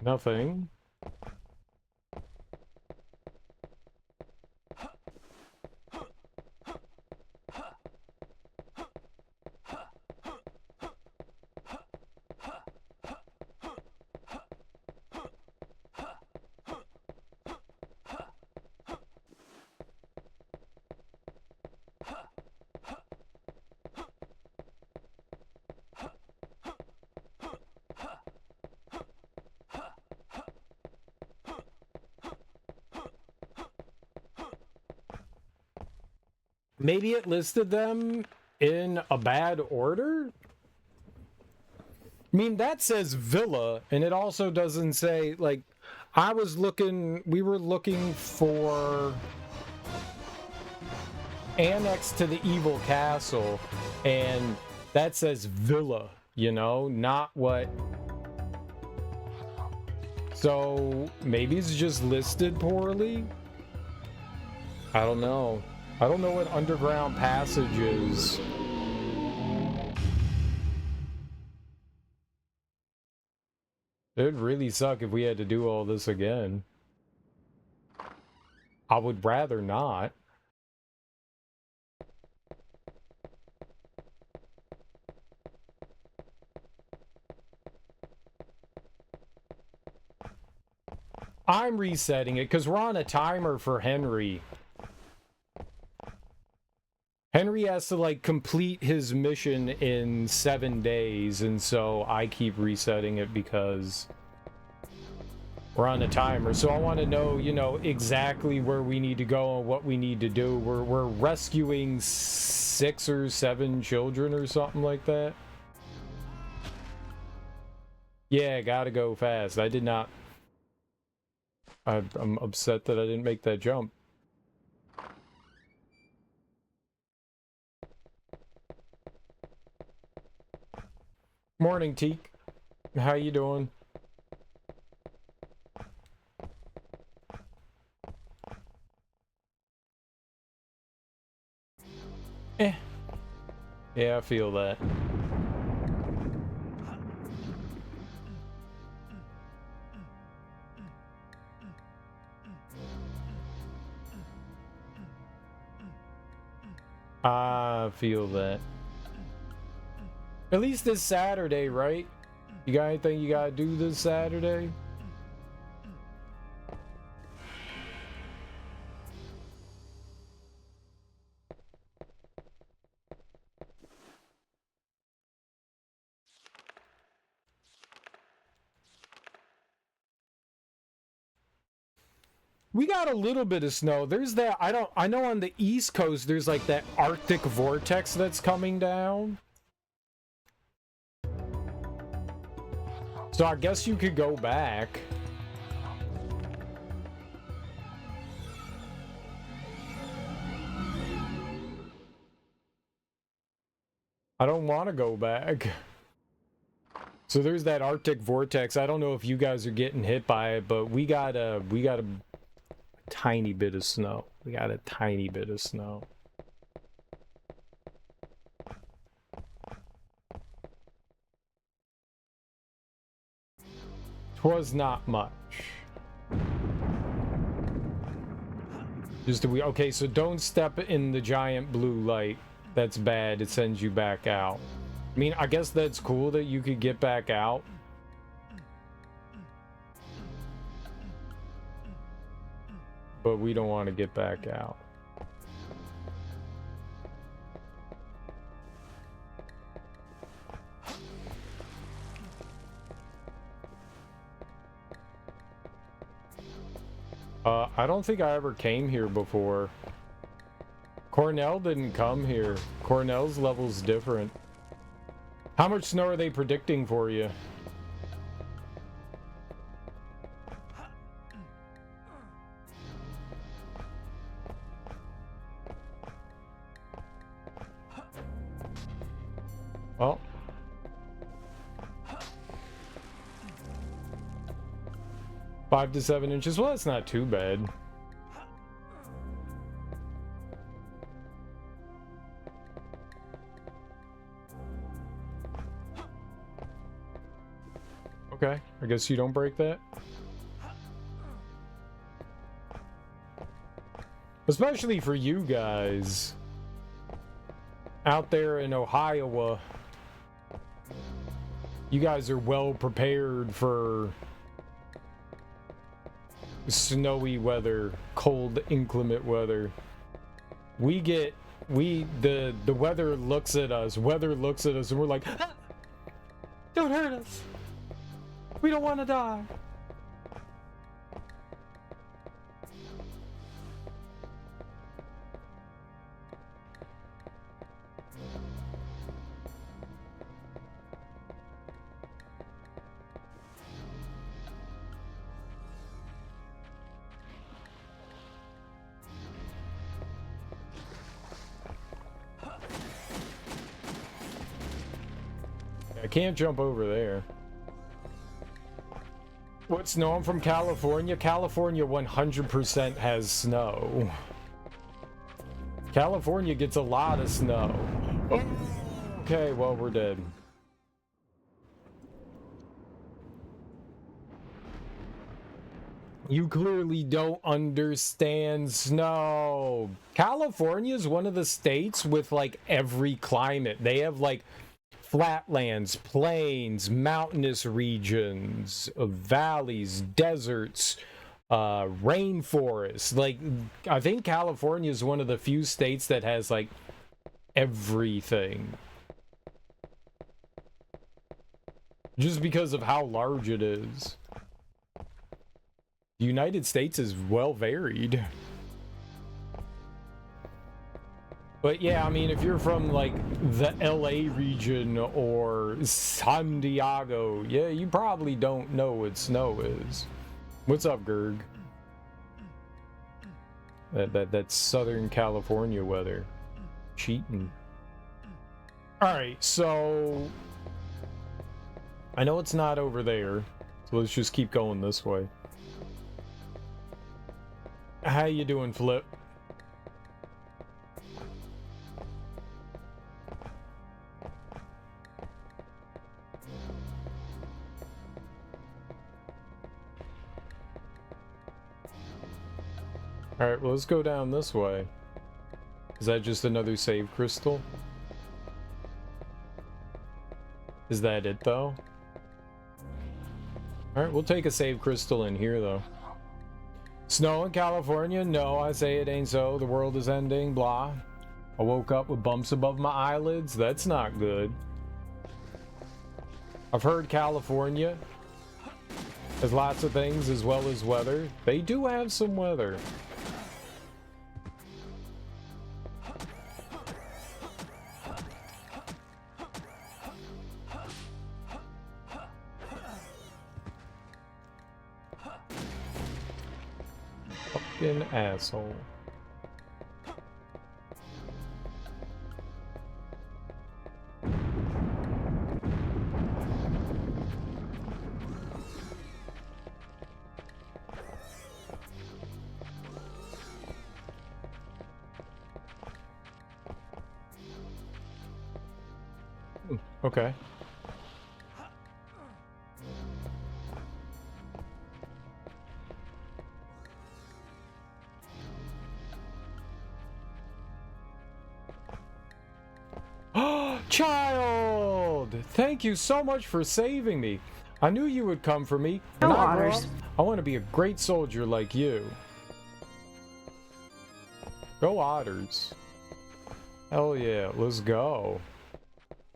Nothing. Maybe it listed them in a bad order? I mean, that says villa, and it also doesn't say, like, we were looking for annex to the evil castle, and that says villa, you know, not what... So, maybe it's just listed poorly? I don't know. I don't know what underground passage is. It'd really suck if we had to do all this again. I would rather not. I'm resetting it because we're on a timer for Henry. Henry has to, like, complete his mission in 7 days, and so I keep resetting it because we're on a timer. So I want to know, you know, exactly where we need to go and what we need to do. We're rescuing 6 or 7 children or something like that. Yeah, gotta go fast. I did not... I'm upset that I didn't make that jump. Morning, Teak. How you doing? Yeah, I feel that. I feel that. At least this Saturday, right? You got anything you gotta do this Saturday? We got a little bit of snow. There's that, I know on the East Coast there's like that Arctic vortex that's coming down. So I guess you could go back. I don't want to go back. So there's that Arctic vortex. I don't know if you guys are getting hit by it, but we got a tiny bit of snow. We got a tiny bit of snow. Twas not much. Just okay, so don't step in the giant blue light. That's bad. It sends you back out. I mean, I guess that's cool that you could get back out. But we don't want to get back out. I don't think I ever came here before. Cornell didn't come here. Cornell's level's different. How much snow are they predicting for you? Well. 5 to 7 inches. Well, that's not too bad. Okay, I guess you don't break that. Especially for you guys out there in Ohio. You guys are well prepared for snowy weather, cold, inclement weather. The weather looks at us. Weather looks at us and we're like, ah, don't hurt us. We don't want to die. I can't jump over there. What snow? I'm from California. California 100% has snow. California gets a lot of snow. Okay, well, we're dead. You clearly don't understand snow. California is one of the states with like every climate. They have like flatlands, plains, mountainous regions, valleys, deserts, rainforests. Like, I think California is one of the few states that has like everything. Just because of how large it is. The United States is well varied. But yeah, I mean, if you're from like the LA region or San Diego, yeah, you probably don't know what snow is. What's up, Gerg? That's Southern California weather. Cheating. Alright, so I know it's not over there, so let's just keep going this way. How you doing, Flip? Alright, well, let's go down this way. Is that just another save crystal? Is that it, though? Alright, we'll take a save crystal in here, though. Snow in California? No, I say it ain't so. The world is ending, blah. I woke up with bumps above my eyelids. That's not good. I've heard California has lots of things as well as weather. They do have some weather. Fucking asshole. Okay. Child! Thank you so much for saving me. I knew you would come for me. No, Otters. I want to be a great soldier like you. Go Otters. Hell yeah, let's go.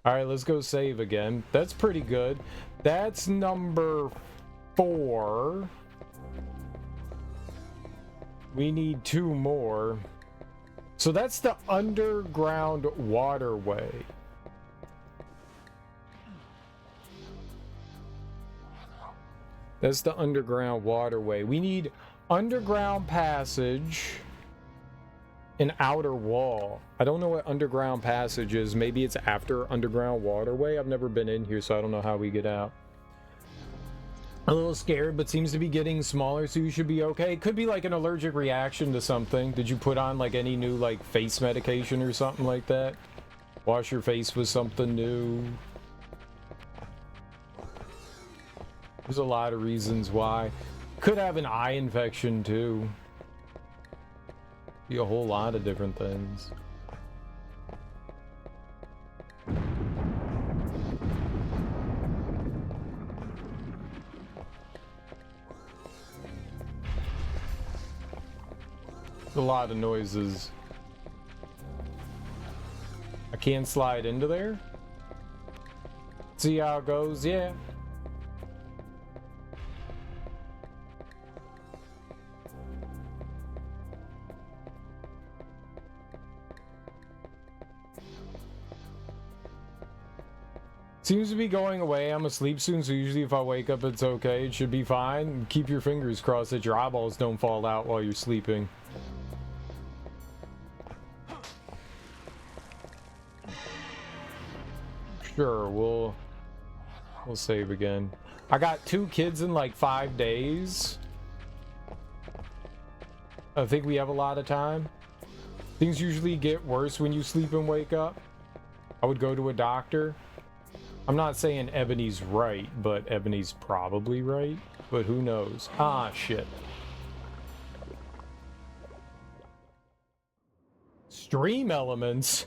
Alright, let's go save again. That's pretty good. That's number 4. We need 2 more. So that's the underground waterway. That's the underground waterway. We need underground passage and outer wall. I don't know what underground passage is. Maybe it's after underground waterway. I've never been in here, so I don't know how we get out. A little scared, but seems to be getting smaller, so you should be okay. It could be like an allergic reaction to something. Did you put on like any new like face medication or something like that? Wash your face with something new. There's a lot of reasons why. Could have an eye infection too. Be a whole lot of different things. A lot of noises. I can't slide into there. See how it goes? Yeah. Seems to be going away. I'm asleep soon, so usually if I wake up, it's okay. It should be fine. Keep your fingers crossed that your eyeballs don't fall out while you're sleeping. Sure, we'll save again. I got 2 kids in like 5 days. I think we have a lot of time. Things usually get worse when you sleep and wake up. I would go to a doctor. I'm not saying Ebony's right, but Ebony's probably right. But who knows? Ah, shit. Stream elements.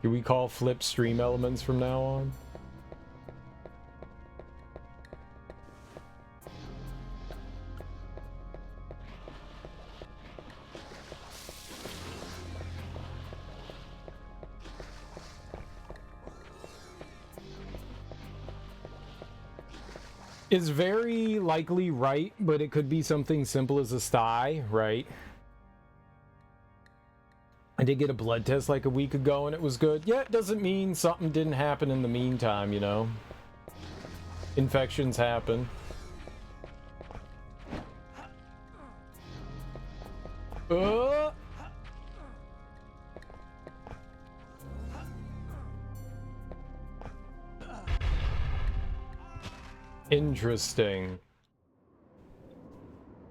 Do we call flip stream elements from now on? Is very likely right, but it could be something simple as a sty, right? I did get a blood test like a week ago and it was good. Yeah, it doesn't mean something didn't happen in the meantime, you know? Infections happen. Interesting.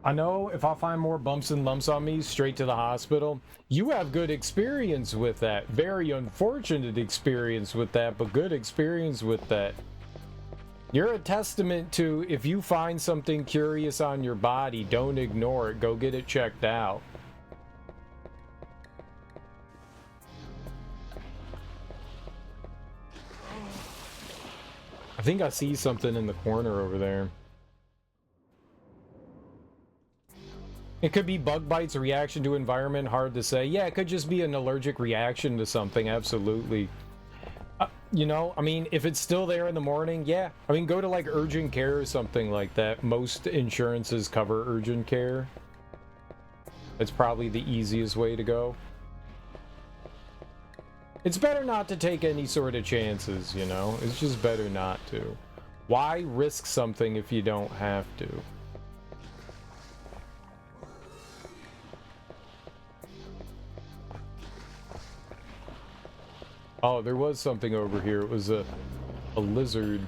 I know if I find more bumps and lumps on me, straight to the hospital. You have good experience with that. Very unfortunate experience with that, but good experience with that. You're a testament to if you find something curious on your body, don't ignore it. Go get it checked out. I think I see something in the corner over there. It could be bug bites, a reaction to environment, hard to say. Yeah, it could just be an allergic reaction to something, absolutely. You know, I mean, if it's still there in the morning, yeah. I mean, go to like urgent care or something like that. Most insurances cover urgent care. That's probably the easiest way to go. It's better not to take any sort of chances, you know? It's just better not to. Why risk something if you don't have to? Oh, there was something over here. It was a lizard.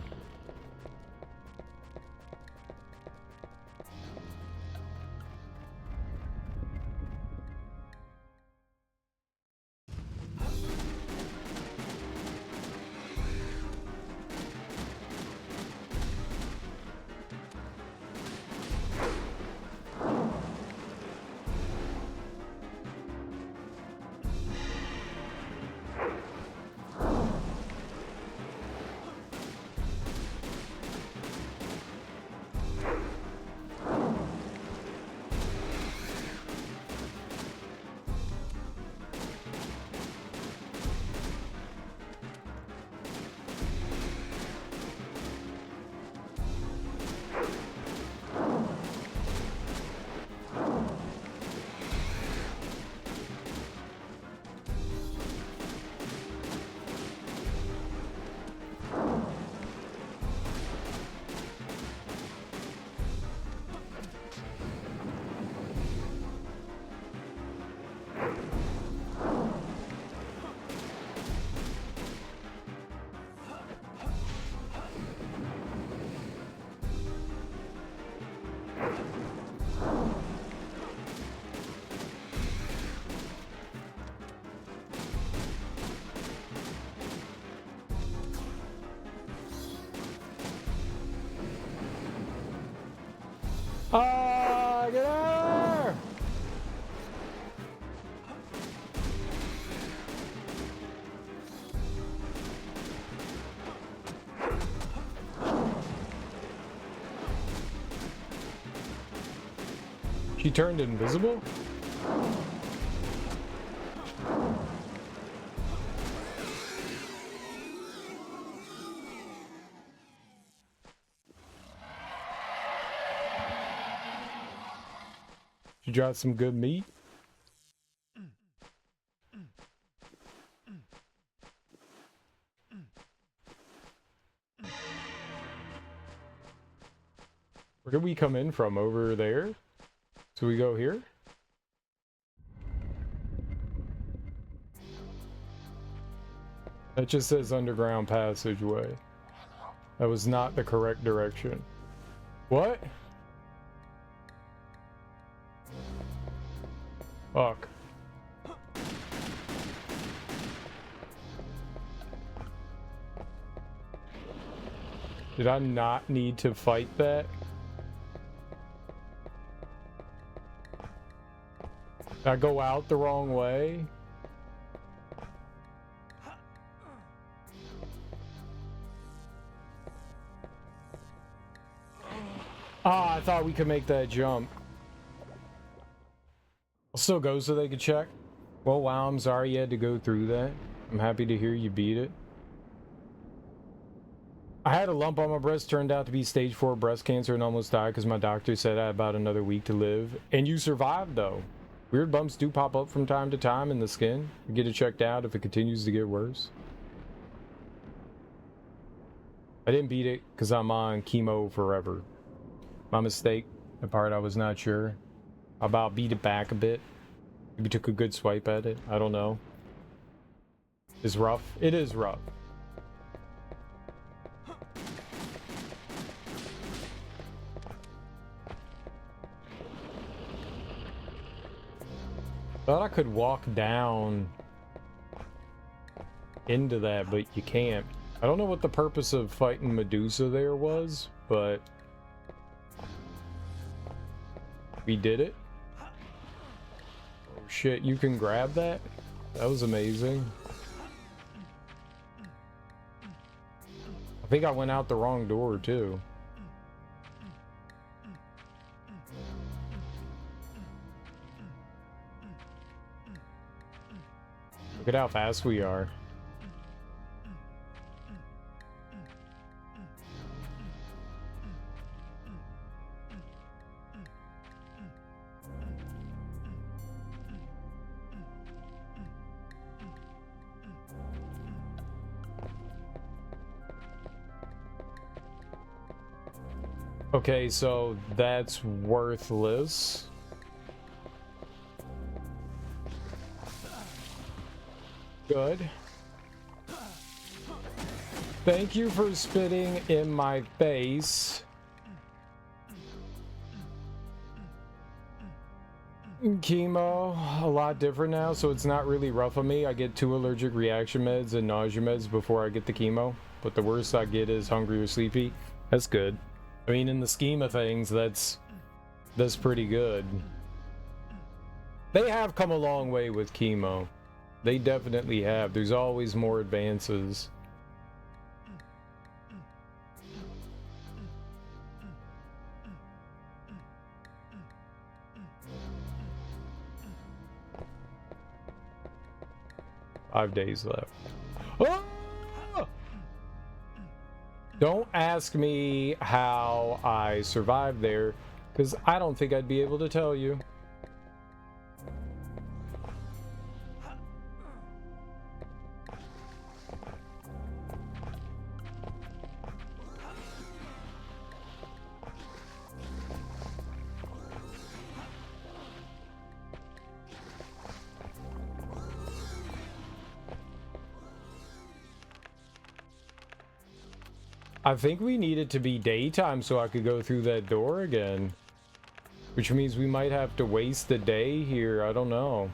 Ah, get out of there! She turned invisible? She dropped some good meat? Where did we come in from? Over there? So we go here? That just says underground passageway. That was not the correct direction. What? Fuck. Did I not need to fight that? Did I go out the wrong way? Ah, I thought we could make that jump. I'll still go so they could check. Well, wow, I'm sorry you had to go through that. I'm happy to hear you beat it. I had a lump on my breast, turned out to be stage 4 breast cancer and almost died because my doctor said I had about another week to live. And you survived, though. Weird bumps do pop up from time to time in the skin. You get it checked out if it continues to get worse. I didn't beat it because I'm on chemo forever. My mistake. The part I was not sure. How about beat it back a bit? Maybe took a good swipe at it. I don't know. It's rough. It is rough. Thought I could walk down into that, but you can't. I don't know what the purpose of fighting Medusa there was, but we did it. Oh shit, you can grab that? That was amazing. I think I went out the wrong door too. Look at how fast we are. Okay, so that's worthless. Good. Thank you for spitting in my face. Chemo, a lot different now, so it's not really rough on me. I get 2 allergic reaction meds and nausea meds before I get the chemo, but the worst I get is hungry or sleepy. That's good. I mean, in the scheme of things, that's pretty good. They have come a long way with chemo. They definitely have. There's always more advances. Five days left. Oh! Don't ask me how I survived there, because I don't think I'd be able to tell you. I think we need it to be daytime so I could go through that door again. Which means we might have to waste the day here. I don't know.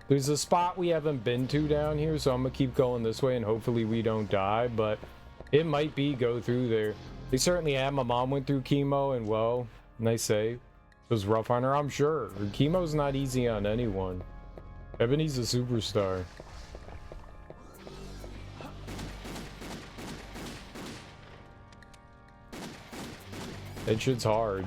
There's a spot we haven't been to down here, so I'm gonna keep going this way and hopefully we don't die, but it might be go through there. They certainly have. My mom went through chemo and, well, nice save. It was rough on her, I'm sure. Chemo's not easy on anyone. Ebony's a superstar. That shit's hard.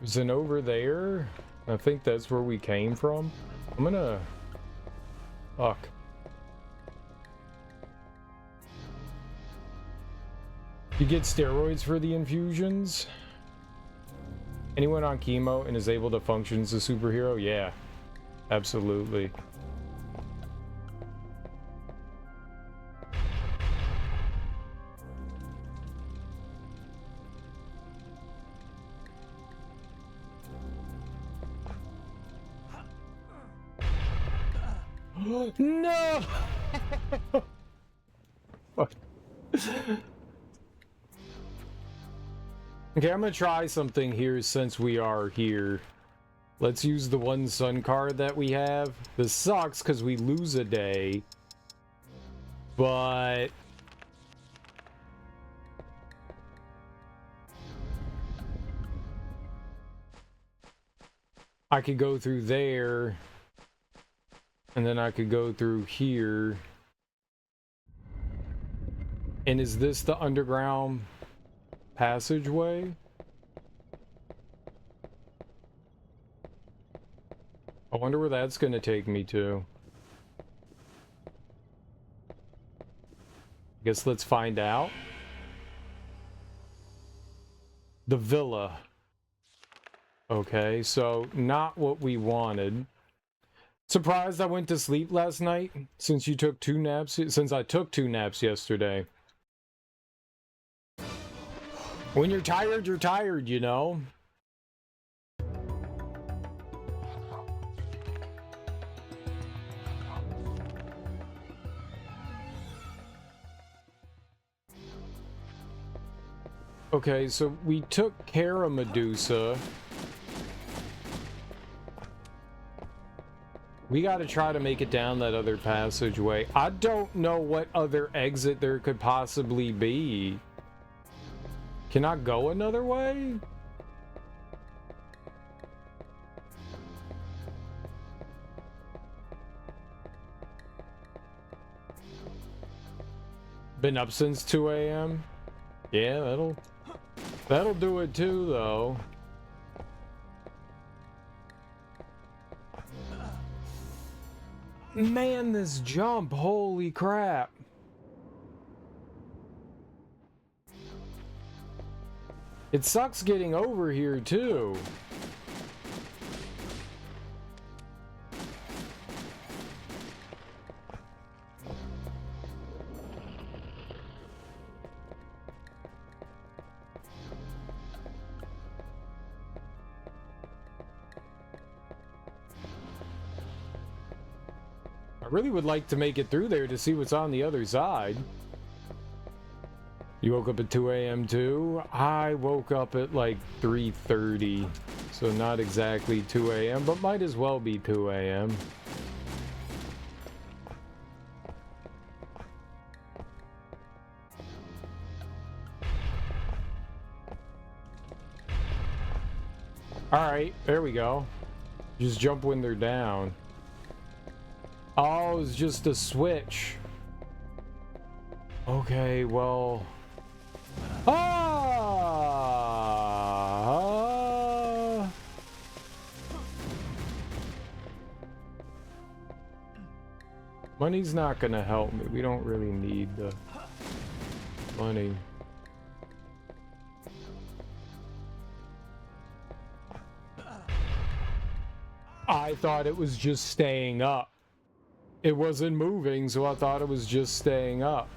Is it over there? I think that's where we came from. I'm gonna... Fuck. You get steroids for the infusions? Anyone on chemo and is able to function as a superhero? Yeah. Absolutely. No! Okay, I'm gonna try something here since we are here. Let's use the one sun card that we have. This sucks because we lose a day. But... I could go through there. And then I could go through here. And is this the underground passageway? I wonder where that's going to take me to. I guess let's find out. The villa. Okay, so not what we wanted. Surprised I went to sleep last night since you took 2 naps, since I took 2 naps yesterday. When you're tired, you know? Okay, so we took care of Medusa. We gotta try to make it down that other passageway. I don't know what other exit there could possibly be. Can I go another way? Been up since 2 a.m. Yeah, that'll do it too, though. Man, this jump, holy crap. It sucks getting over here, too. I really would like to make it through there to see what's on the other side. You woke up at 2 a.m. too? I woke up at like 3:30, so not exactly 2 a.m., but might as well be 2 a.m. Alright, there we go. Just jump when they're down. Oh, it's just a switch. Okay, well... Ah! Money's not gonna help me. We don't really need the money. I thought it was just staying up. It wasn't moving, so I thought it was just staying up.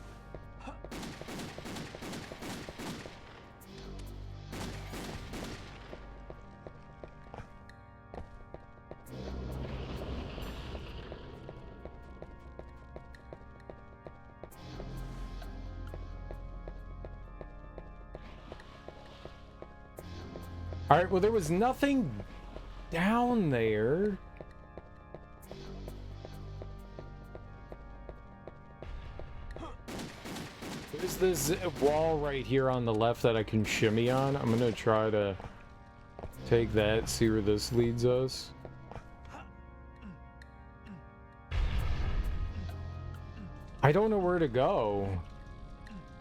All right, well, there was nothing down there. There's this wall right here on the left that I can shimmy on. I'm gonna try to take that, see where this leads us. I don't know where to go.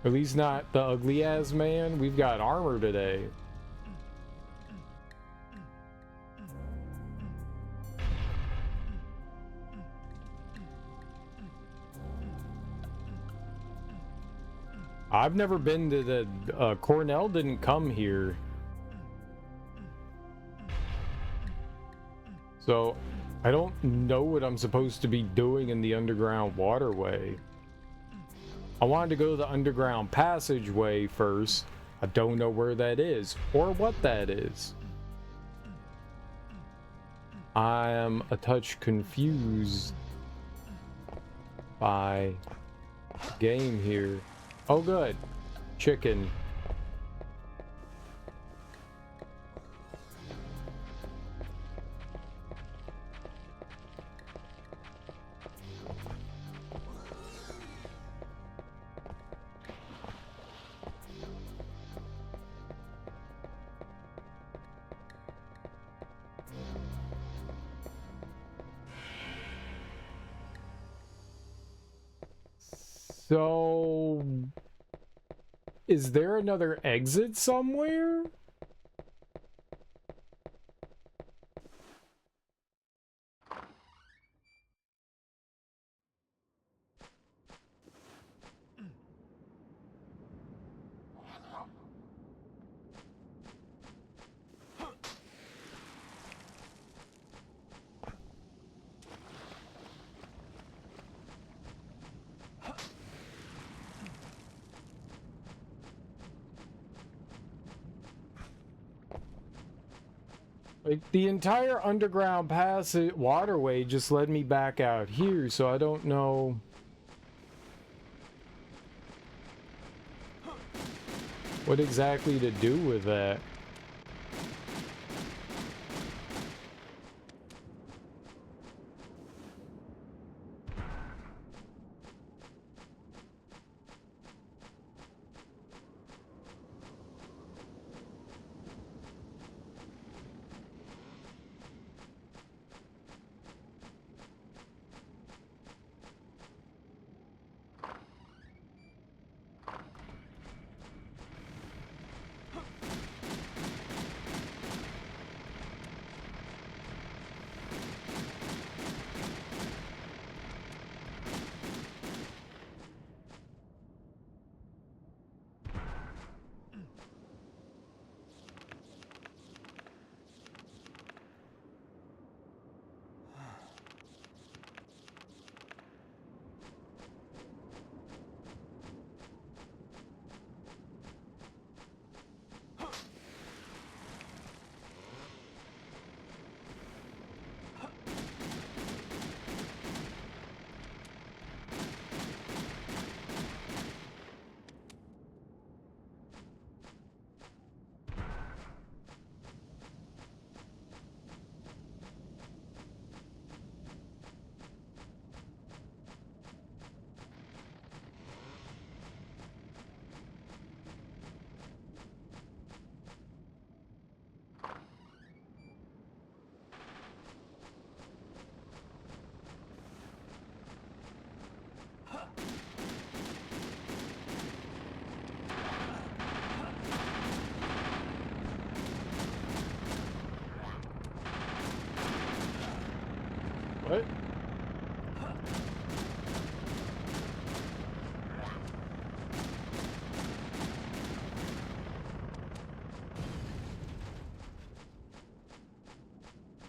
At least not the ugly ass man. We've got armor today. I've never been to the Cornell didn't come here, so I don't know what I'm supposed to be doing in the underground waterway. I wanted to go to the underground passageway first. I don't know where that is or what that is. I am a touch confused by the game here. Oh, good. Chicken. So, is there another exit somewhere? Like, the entire underground passage waterway just led me back out here, so I don't know what exactly to do with that.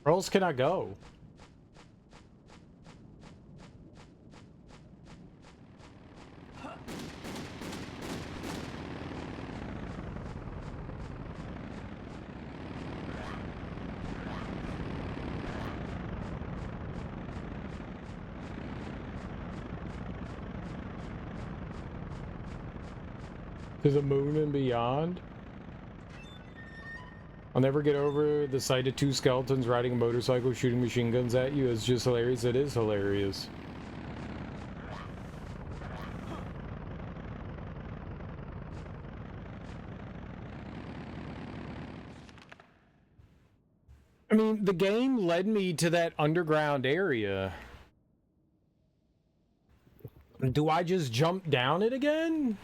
Where else can I go? To the moon and beyond? I'll never get over the sight of two skeletons riding a motorcycle shooting machine guns at you. It's just hilarious. It is hilarious. I mean, the game led me to that underground area. Do I just jump down it again?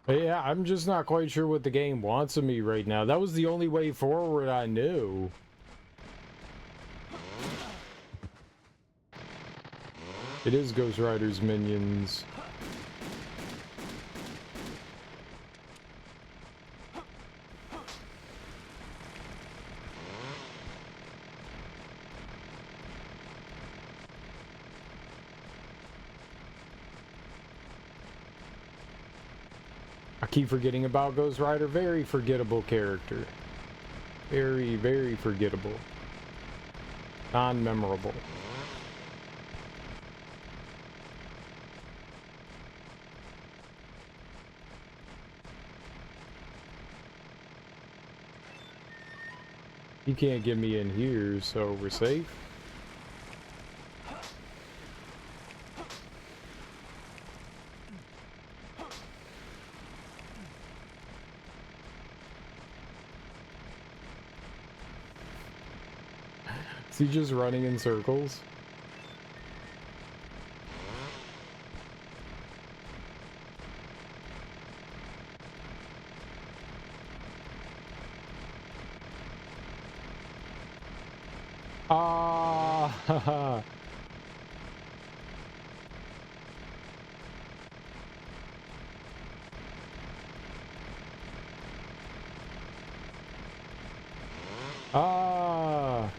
Yeah, I'm just not quite sure what the game wants of me right now. That was the only way forward I knew. It is Ghost Rider's minions. I keep forgetting about Ghost Rider. Very forgettable character. Very, very forgettable. Non-memorable. You can't get me in here, so we're safe. Is he just running in circles? Ah, ah. Ah.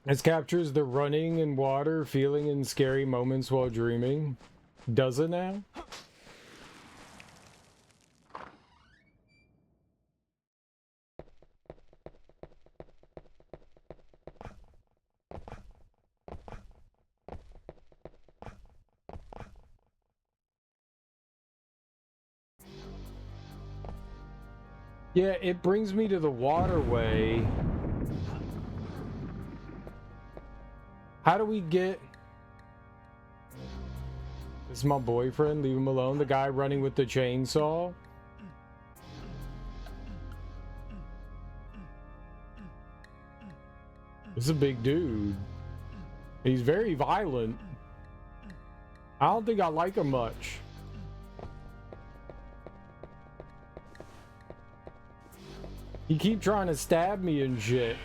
This captures the running in water, feeling in scary moments while dreaming. Does it now? Yeah, it brings me to the waterway. How do we get... This is my boyfriend, leave him alone. The guy running with the chainsaw. This is a big dude. He's very violent. I don't think I like him much. He keep trying to stab me and shit.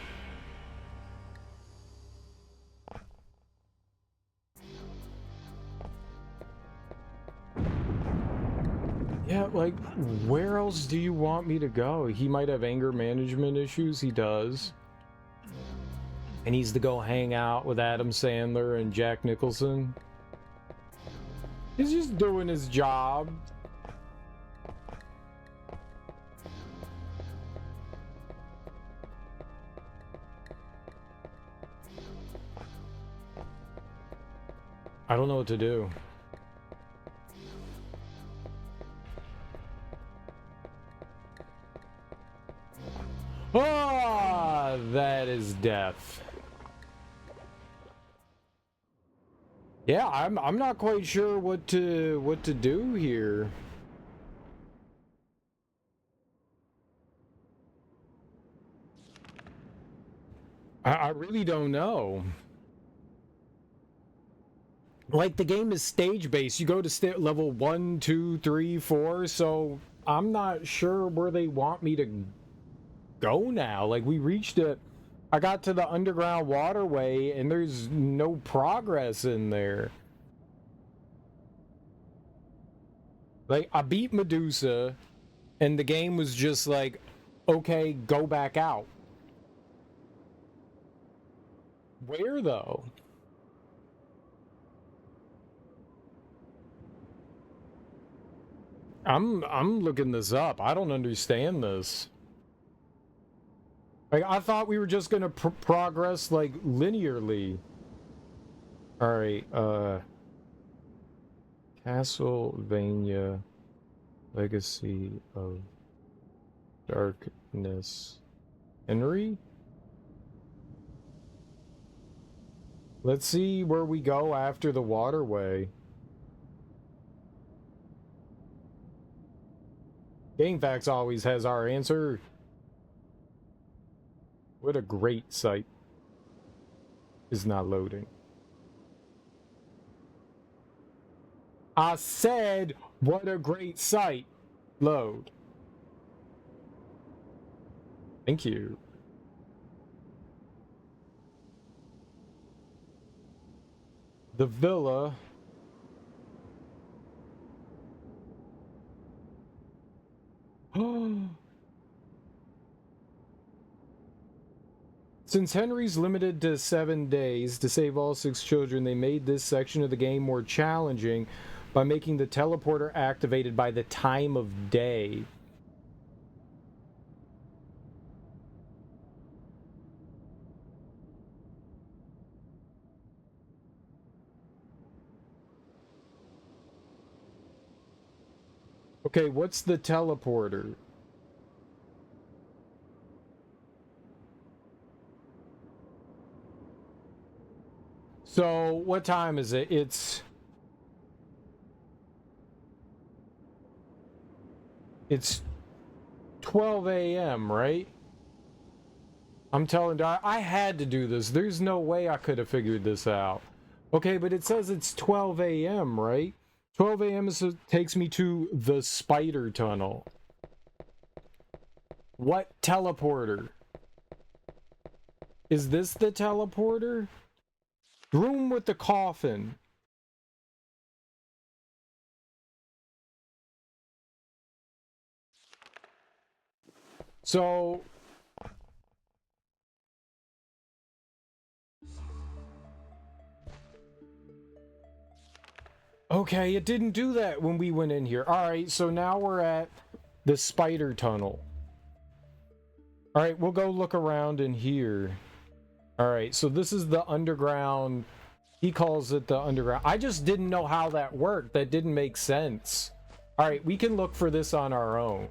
Yeah, like, where else do you want me to go? He might have anger management issues. He does. He needs to go hang out with Adam Sandler and Jack Nicholson. He's just doing his job. I don't know what to do. Ah, that is death. Yeah, I'm not quite sure what to do here. I really don't know. Like, the game is stage based. You go to level 1, 2, 3, 4, so I'm not sure where they want me to go now. Like, we reached it. I got to the underground waterway and there's no progress in there. Like, I beat Medusa and the game was just like, okay, go back out. Where though? I'm looking this up. I don't understand this. Like, I thought we were just gonna progress like linearly. All right, Castlevania Legacy of Darkness. Henry? Let's see where we go after the waterway. GameFAQs always has our answer. What a great site. Is not loading. I said, what a great site. Load. Thank you. The villa. Since Henry's limited to 7 days to save all 6 children, they made this section of the game more challenging by making the teleporter activated by the time of day. Okay, what's the teleporter? So, what time is it? It's 12 a.m., right? I'm telling you, I had to do this. There's no way I could have figured this out. Okay, but it says it's 12 a.m., right? 12 a.m. takes me to the spider tunnel. What teleporter? Is this the teleporter? Room with the coffin. So... okay, it didn't do that when we went in here. Alright, so now we're at the spider tunnel. Alright, we'll go look around in here. Alright, so this is the underground. He calls it the underground. I just didn't know how that worked. That didn't make sense. Alright, we can look for this on our own.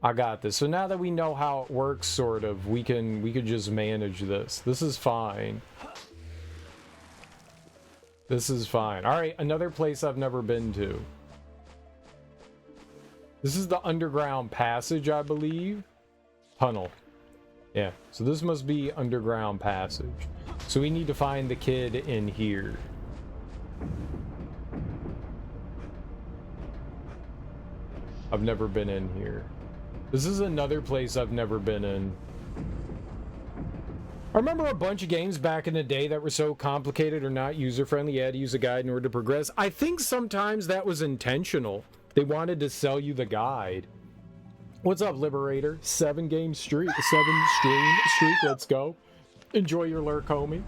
I got this. So now that we know how it works, sort of, we can just manage this. This is fine. This is fine. Alright, another place I've never been to. This is the underground passage, I believe. Tunnel. Yeah, so this must be underground passage. So we need to find the kid in here. I've never been in here. This is another place I've never been in. I remember a bunch of games back in the day that were so complicated or not user-friendly, you had to use a guide in order to progress. I think sometimes that was intentional. They wanted to sell you the guide. What's up, Liberator? 7-game streak, 7-stream streak. Let's go. Enjoy your lurk, homie.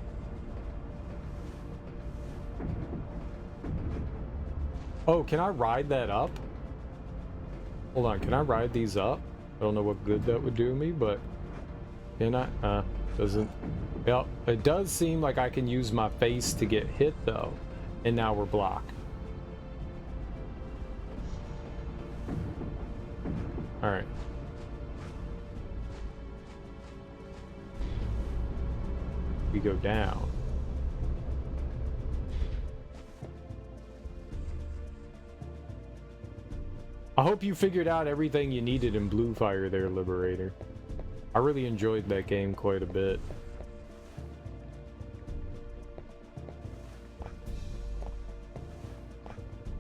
Oh, can I ride that up? Hold on, can I ride these up? I don't know what good that would do me, but can I? Doesn't. Well, it does seem like I can use my face to get hit though, and now we're blocked. All right. We go down. I hope you figured out everything you needed in Blue Fire there, Liberator. I really enjoyed that game quite a bit.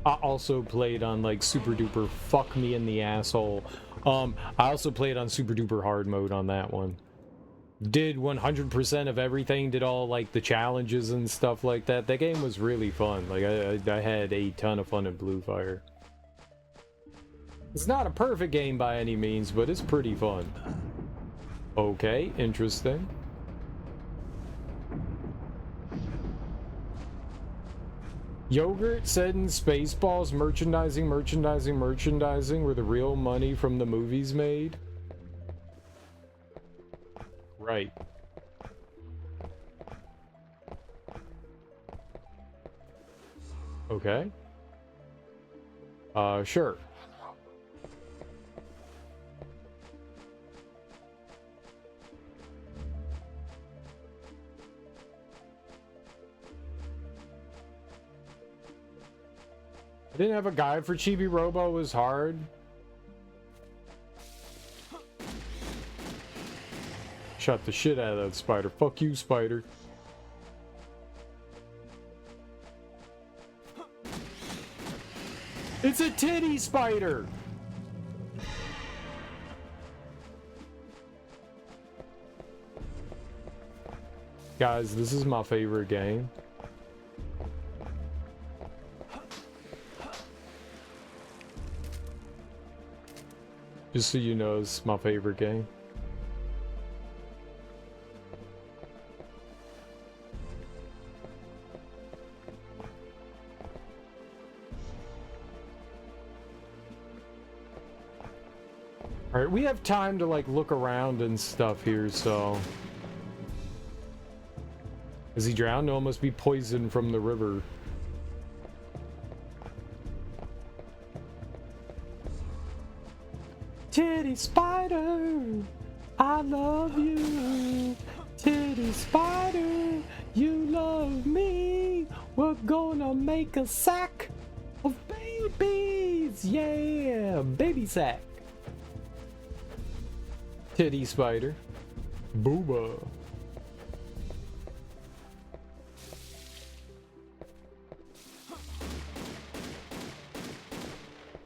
I also played on like super duper fuck me in the asshole. I also played on super duper hard mode on that one. Did 100% of everything, did all like the challenges and stuff like that. That game was really fun. Like I had a ton of fun in Blue Fire. It's not a perfect game by any means, but it's pretty fun. Okay, interesting. Yogurt said in Spaceballs, merchandising were the real money from the movies made. Right. Okay. Sure. I didn't have a guide for Chibi Robo. Was hard. Shot the shit out of that spider. Fuck you, spider. It's a titty spider. Guys, this is my favorite game. Just so you know, it's my favorite game. Alright, we have time to like look around and stuff here, so... Is he drowned? No, it must be poisoned from the river. Titty spider, I love you. Titty spider, you love me. We're gonna make a sack of babies. Yeah, baby sack. Titty spider. Booba.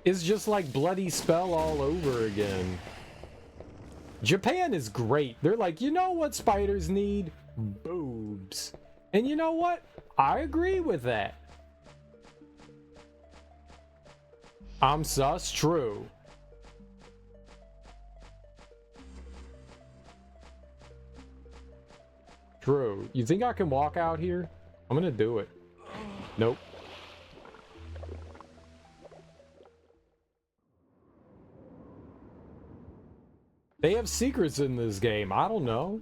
It's just like Bloody Spell all over again. Japan is great. They're like, you know what spiders need? Boobs. And you know what? I agree with that. I'm sus, true. True. You think I can walk out here? I'm gonna do it. Nope. They have secrets in this game. I don't know.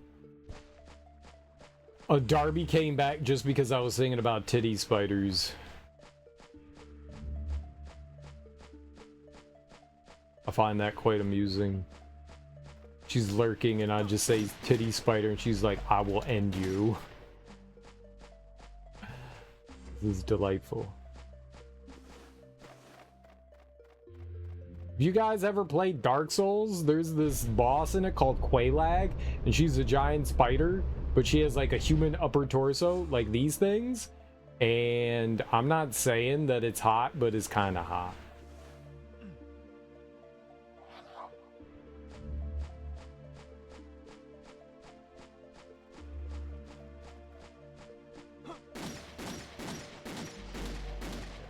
Darby came back just because I was thinking about titty spiders. I find that quite amusing. She's lurking and I just say titty spider and she's like, I will end you. This is delightful. Have you guys ever played Dark Souls? There's this boss in it called Quelaag, and she's a giant spider, but she has like a human upper torso, like these things. And I'm not saying that it's hot, but it's kind of hot.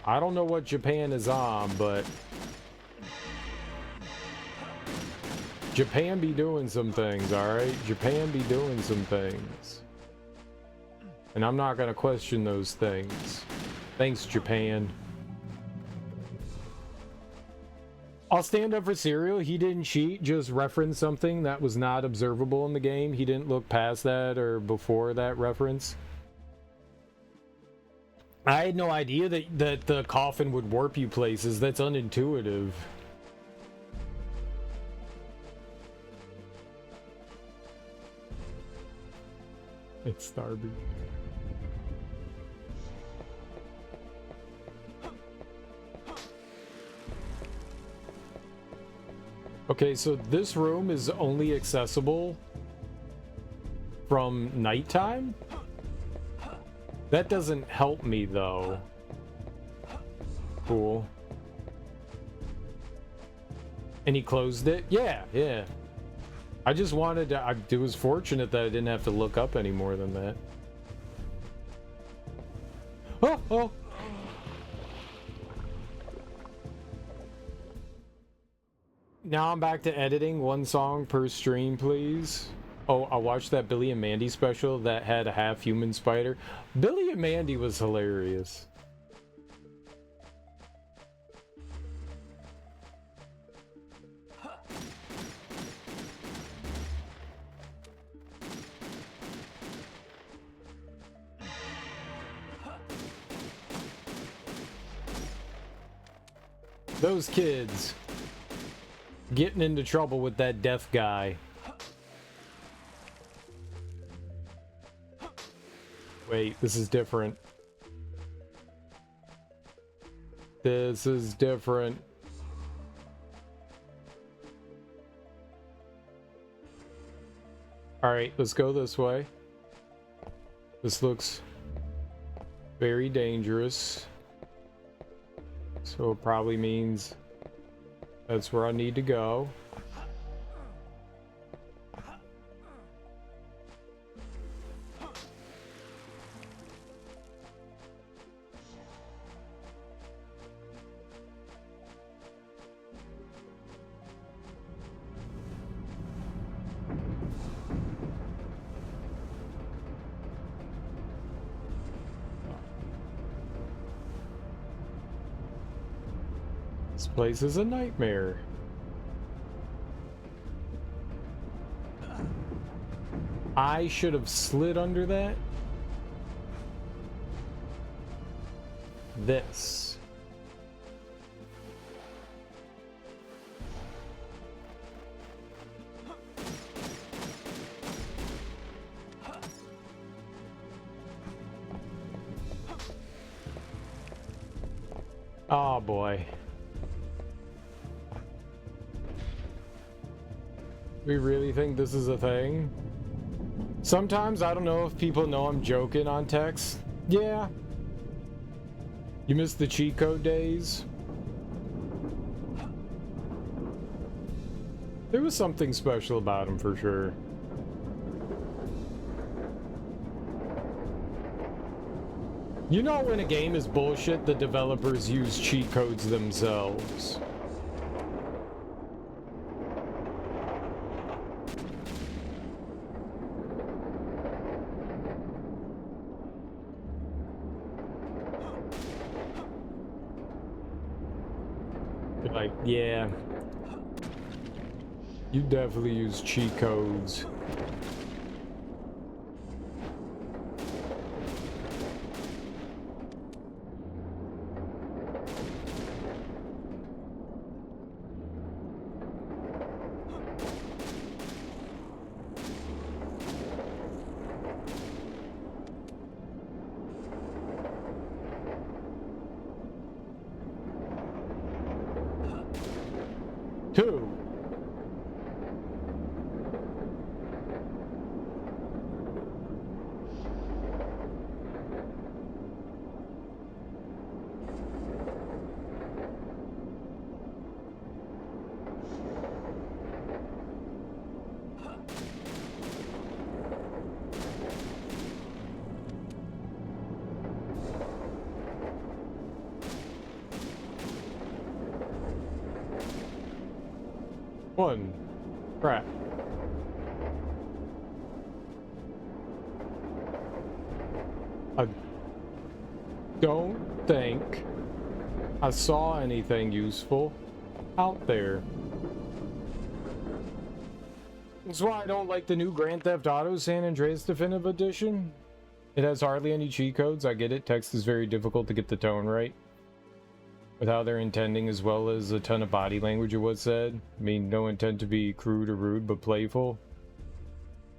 I don't know what Japan is on, but Japan be doing some things, alright? Japan be doing some things. And I'm not gonna question those things. Thanks, Japan. I'll stand up for Serial. He didn't cheat, just reference something that was not observable in the game. He didn't look past that or before that reference. I had no idea that the coffin would warp you places. That's unintuitive. It's Starby. Okay, so this room is only accessible from nighttime? That doesn't help me, though. Cool. And he closed it? Yeah, yeah. I just wanted to... it was fortunate that I didn't have to look up any more than that. Oh, oh! Now I'm back to editing. One song per stream, please. Oh, I watched that Billy and Mandy special that had a half-human spider. Billy and Mandy was hilarious. Those kids getting into trouble with that deaf guy. Wait, this is different. This is different. Alright, let's go this way. This looks very dangerous. So it probably means that's where I need to go. This place is a nightmare. I should have slid under that. This. Oh boy. We really think this is a thing? Sometimes I don't know if people know I'm joking on text. Yeah. You missed the cheat code days? There was something special about him for sure. You know when a game is bullshit, the developers use cheat codes themselves. Like, yeah. You definitely use cheat codes. Two. One. Crap. I don't think I saw anything useful out there. That's why I don't like the new Grand Theft Auto San Andreas Definitive Edition. It has hardly any cheat codes. I get it. Text is very difficult to get the tone right with how they're intending, as well as a ton of body language of what's said. I mean, no intent to be crude or rude, but playful.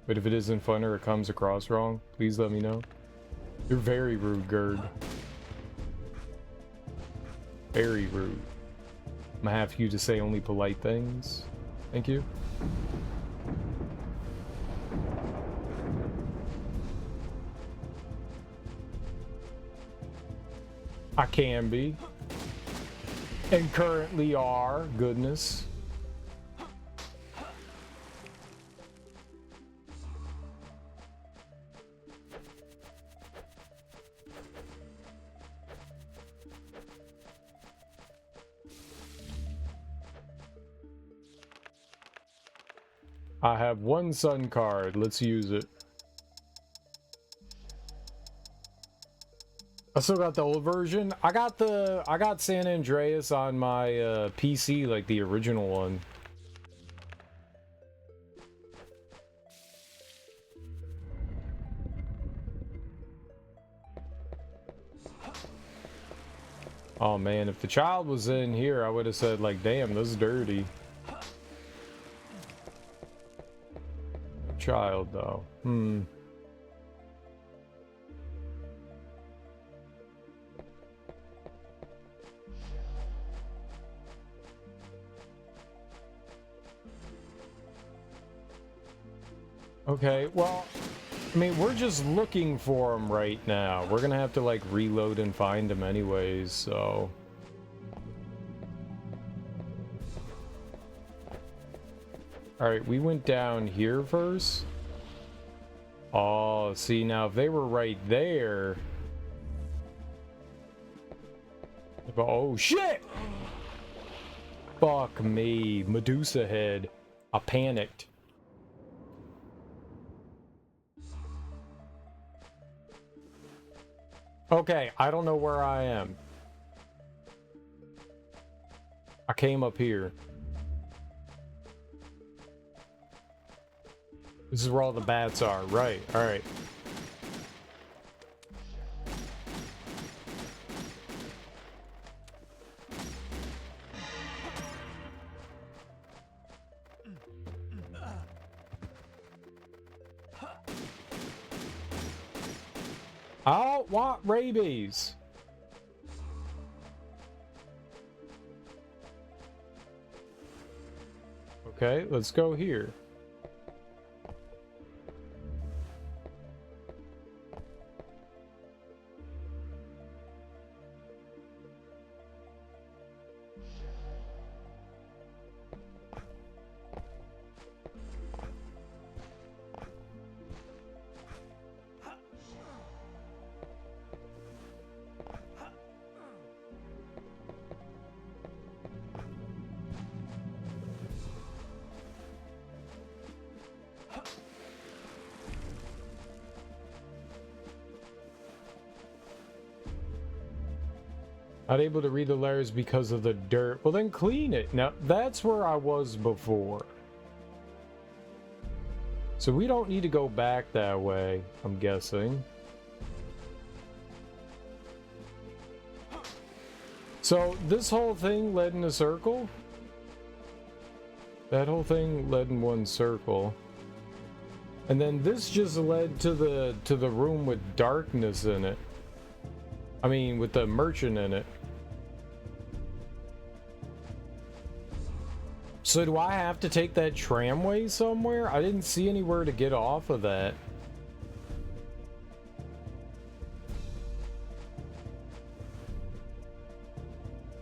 But if it isn't fun or it comes across wrong, please let me know. You're very rude, Gerd. Very rude. I'm gonna have you to say only polite things. Thank you. I can be. And currently are. Goodness. I have one sun card. Let's use it. I still got the old version. I got San Andreas on my PC, like the original one. Oh man, if the child was in here, I would have said like, damn, this is dirty. Child though. Okay, well, I mean, we're just looking for him right now. We're gonna have to, like, reload and find him anyways, so... Alright, we went down here first. Oh, see, now, if they were right there... Oh, shit! Fuck me. Medusa head. I panicked. Okay, I don't know where I am. I came up here. This is where all the bats are. Right, alright. I don't want rabies. Okay, let's go here. Not able to read the letters because of the dirt. Well, then clean it. Now, that's where I was before. So we don't need to go back that way, I'm guessing. So this whole thing led in a circle? That whole thing led in one circle. And then this just led to the room with darkness in it. I mean, with the merchant in it. So do I have to take that tramway somewhere? I didn't see anywhere to get off of that.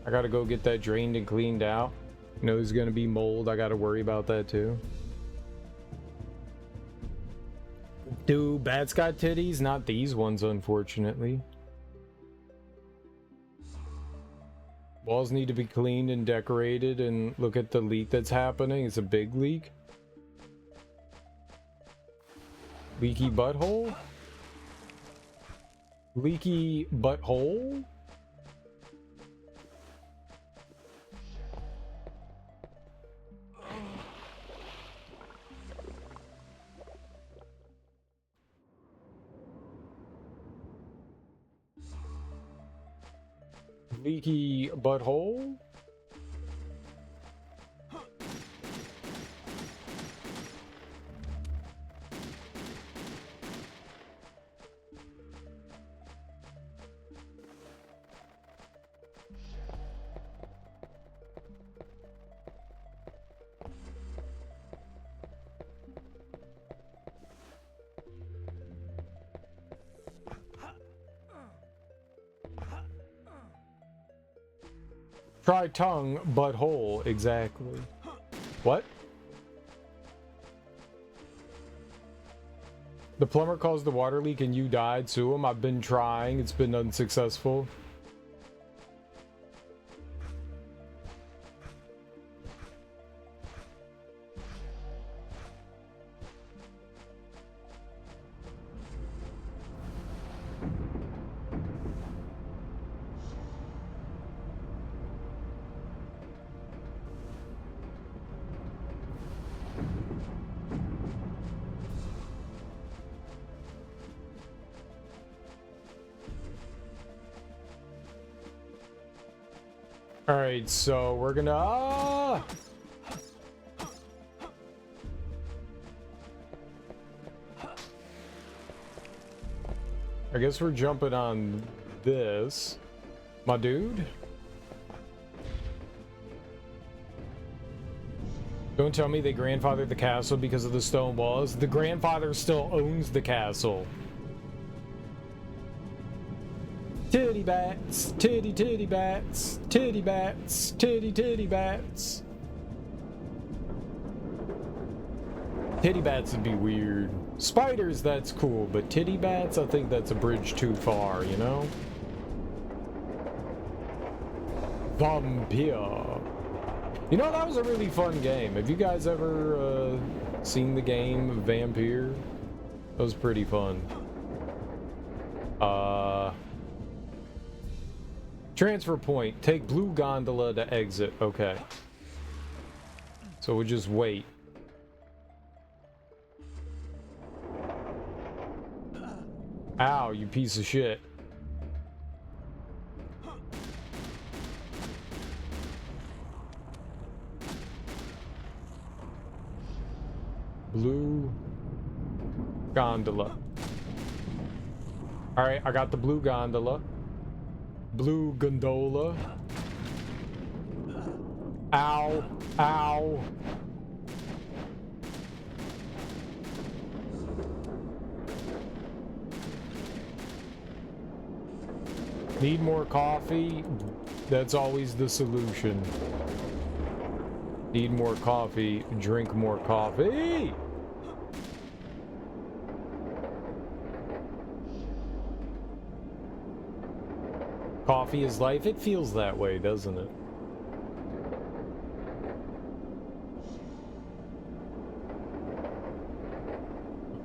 I gotta go get that drained and cleaned out. You know, there's gonna be mold. I gotta worry about that too. Do bats got titties? Not these ones, unfortunately. Walls need to be cleaned and decorated, and look at the leak that's happening. It's a big leak. Leaky butthole? Leaky butthole? Leaky butthole? Try tongue, butthole, exactly. What? The plumber caused the water leak and you died, sue him. I've been trying, it's been unsuccessful. Alright, so we're gonna... I guess we're jumping on this. My dude? Don't tell me they grandfathered the castle because of the stone walls. The grandfather still owns the castle. Titty bats, titty bats, titty bats, titty bats. Titty bats would be weird. Spiders, that's cool, but titty bats, I think that's a bridge too far, you know? Vampire. You know, that was a really fun game. Have you guys ever seen the game Vampire? That was pretty fun. Transfer point. Take blue gondola to exit. Okay. So we'll just wait. Ow, you piece of shit. Blue gondola. Alright, I got the blue gondola. Blue gondola. Ow. Ow. Need more coffee? That's always the solution. Need more coffee, drink more coffee. Coffee is life. It feels that way, doesn't it?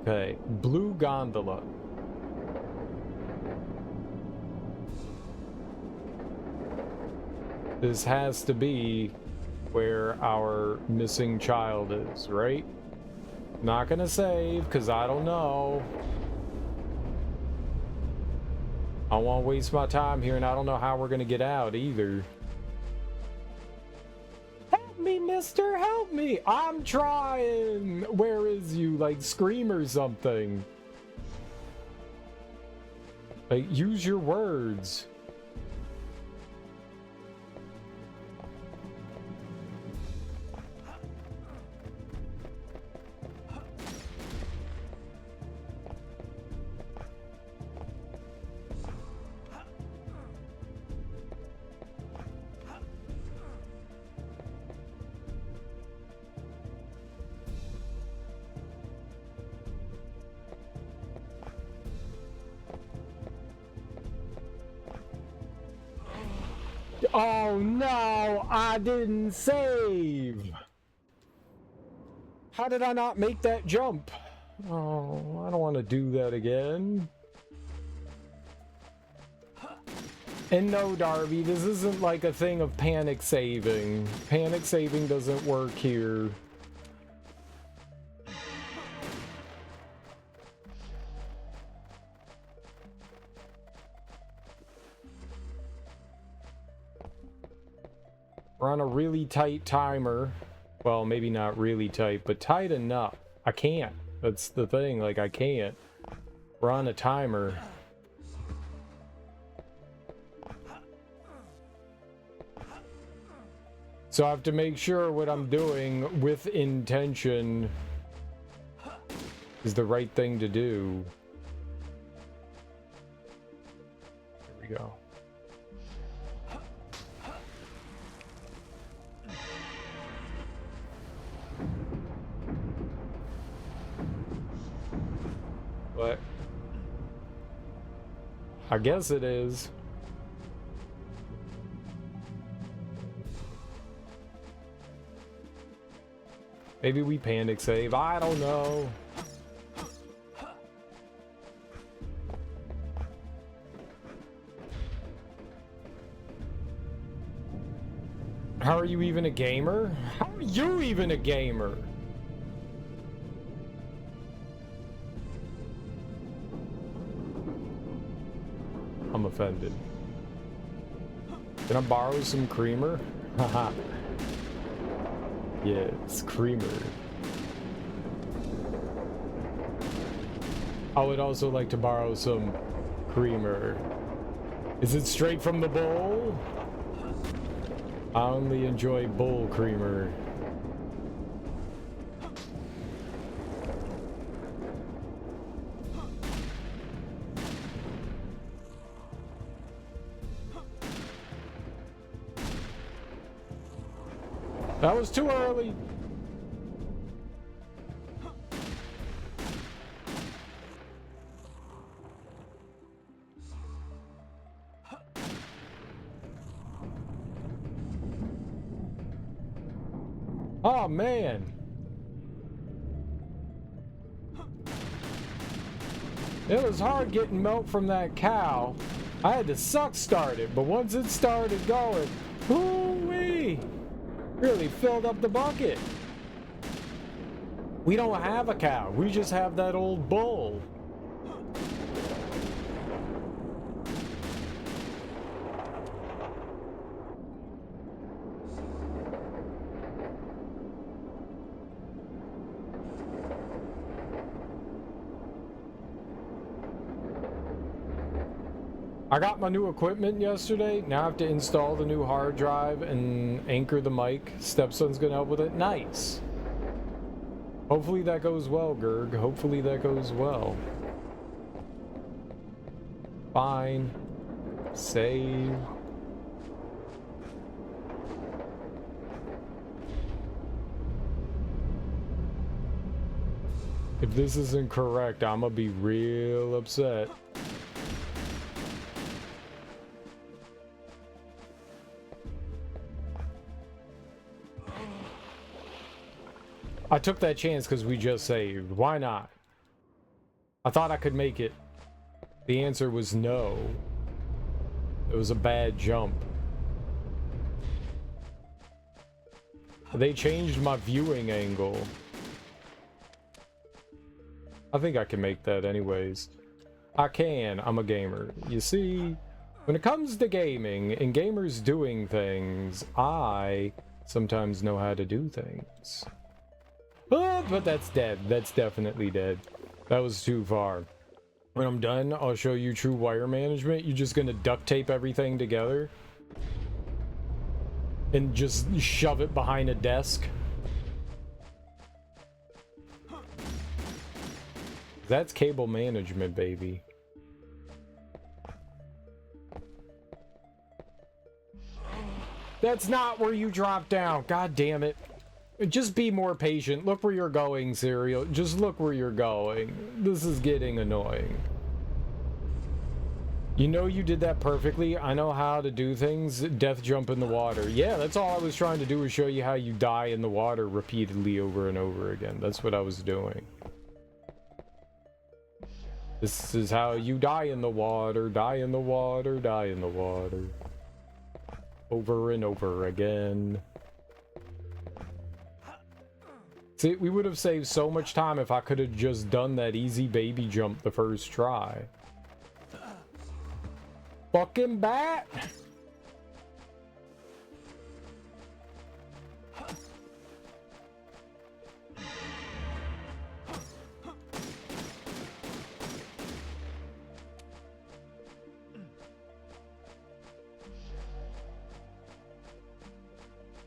Okay, blue gondola. This has to be where our missing child is, right? Not gonna save, because I don't know. I won't waste my time here, and I don't know how we're gonna get out either. Help me, mister, help me! I'm trying! Where is you? Like, scream or something. Like, use your words. Oh no, I didn't save. How did I not make that jump? Oh, I don't want to do that again. And no, Darby, this isn't like a thing of panic saving. Panic saving doesn't work here. We're on a really tight timer. Well, maybe not really tight, but tight enough. I can't. That's the thing, like I can't. We're on a timer. So I have to make sure what I'm doing with intention is the right thing to do. There we go. What? I guess it is. Maybe we panic save. I don't know. How are you even a gamer? How are you even a gamer? I'm offended. Can I borrow some creamer? Haha. Yes, creamer. I would also like to borrow some creamer. Is it straight from the bowl? I only enjoy bowl creamer. That was too early. Oh man. It was hard getting milk from that cow. I had to suck start it, but once it started going, whoo-wee, really filled up the bucket. We don't have a cow. We just have that old bull. I got my new equipment yesterday. Now I have to install the new hard drive and anchor the mic. Stepson's gonna help with it. Nice. Hopefully that goes well, Gerg. Hopefully that goes well. Fine. Save. If this isn't correct, I'm gonna be real upset. I took that chance because we just saved. Why not? I thought I could make it. The answer was no. It was a bad jump. They changed my viewing angle. I think I can make that anyways. I can. I'm a gamer. You see, when it comes to gaming and gamers doing things, I sometimes know how to do things. But that's dead. That's definitely dead. That was too far. When I'm done, I'll show you true wire management. You're just gonna duct tape everything together and just shove it behind a desk. That's cable management, baby. That's not where you drop down. God damn it. Just be more patient. Look where you're going, Serial. Just look where you're going. This is getting annoying. You know you did that perfectly. I know how to do things. Death jump in the water. Yeah, that's all I was trying to do, was show you how you die in the water repeatedly over and over again. That's what I was doing. This is how you die in the water, die in the water, die in the water. Over and over again. See, we would have saved so much time if I could have just done that easy baby jump the first try. Fucking bat!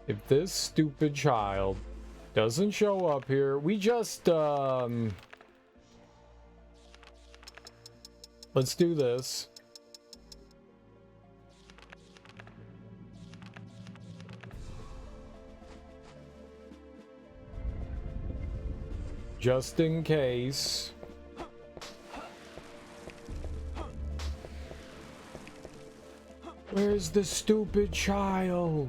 If this stupid child doesn't show up here, we just, let's do this. Just in case. Where's the stupid child?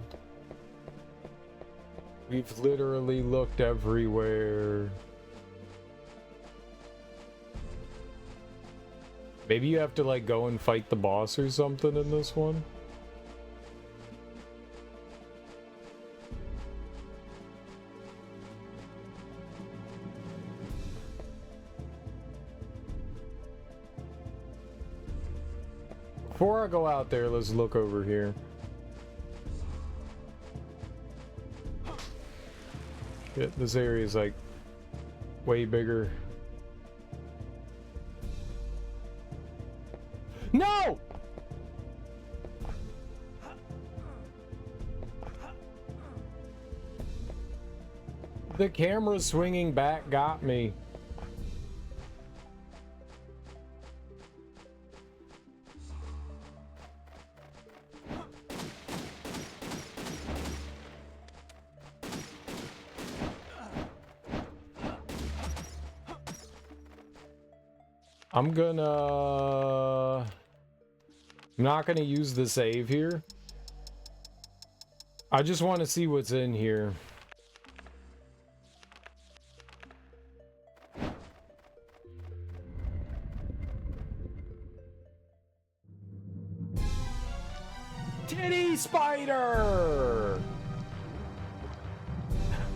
We've literally looked everywhere. Maybe you have to like go and fight the boss or something in this one. Before I go out there, let's look over here. Shit, this area is like way bigger. No! The camera swinging back got me. I'm not gonna use the save here. I just want to see what's in here. Titty spider!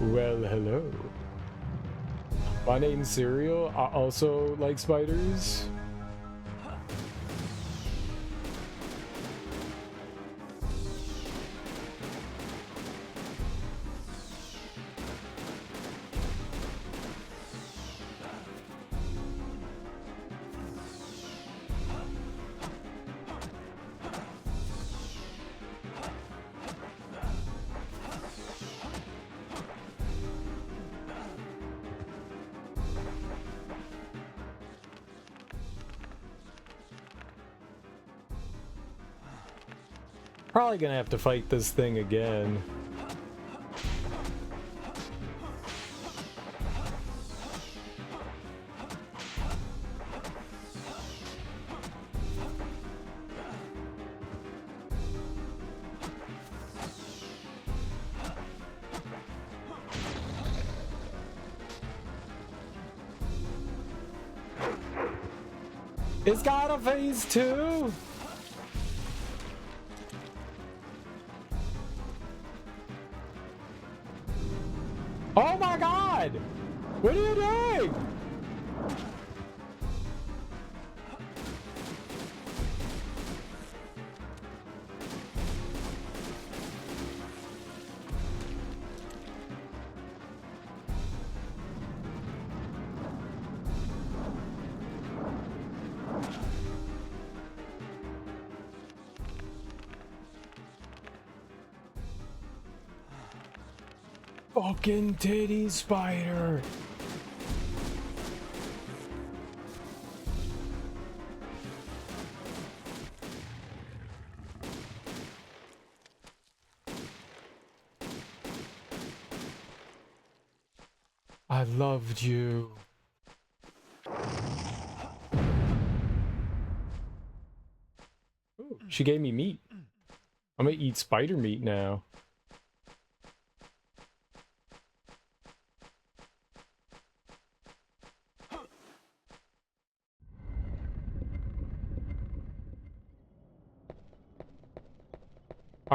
Well, hello. My name's Cereal. I also like spiders. Probably gonna have to fight this thing again. It's got a phase 2! Oh my god! What are you doing? Fucking titty spider. I loved you. Ooh, she gave me meat. I'm gonna eat spider meat now.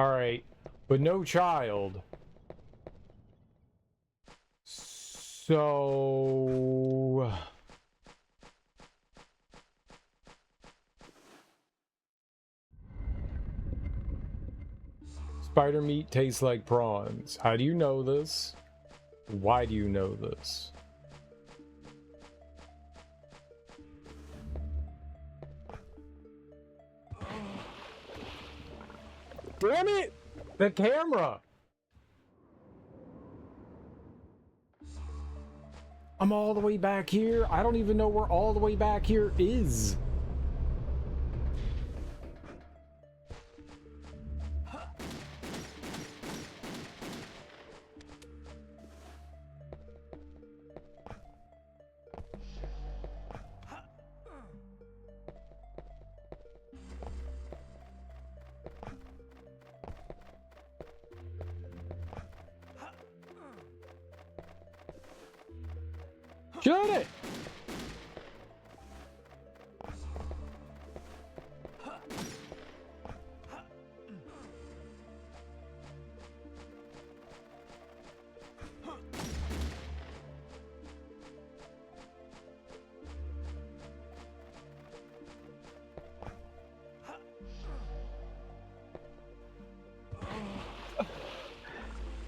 Alright, but no child. So... Spider meat tastes like prawns. How do you know this? Why do you know this? Damn it! The camera! I'm all the way back here. I don't even know where all the way back here is. Shoot it!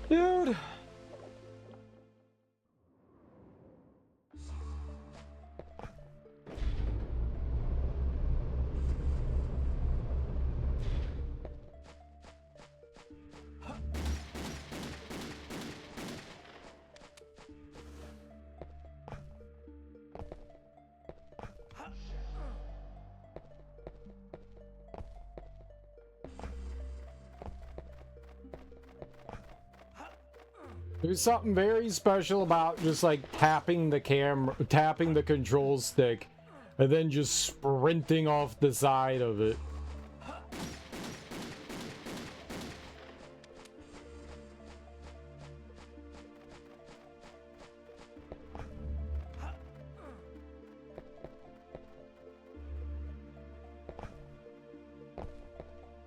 Dude! There's something very special about just like tapping the control stick, and then just sprinting off the side of it.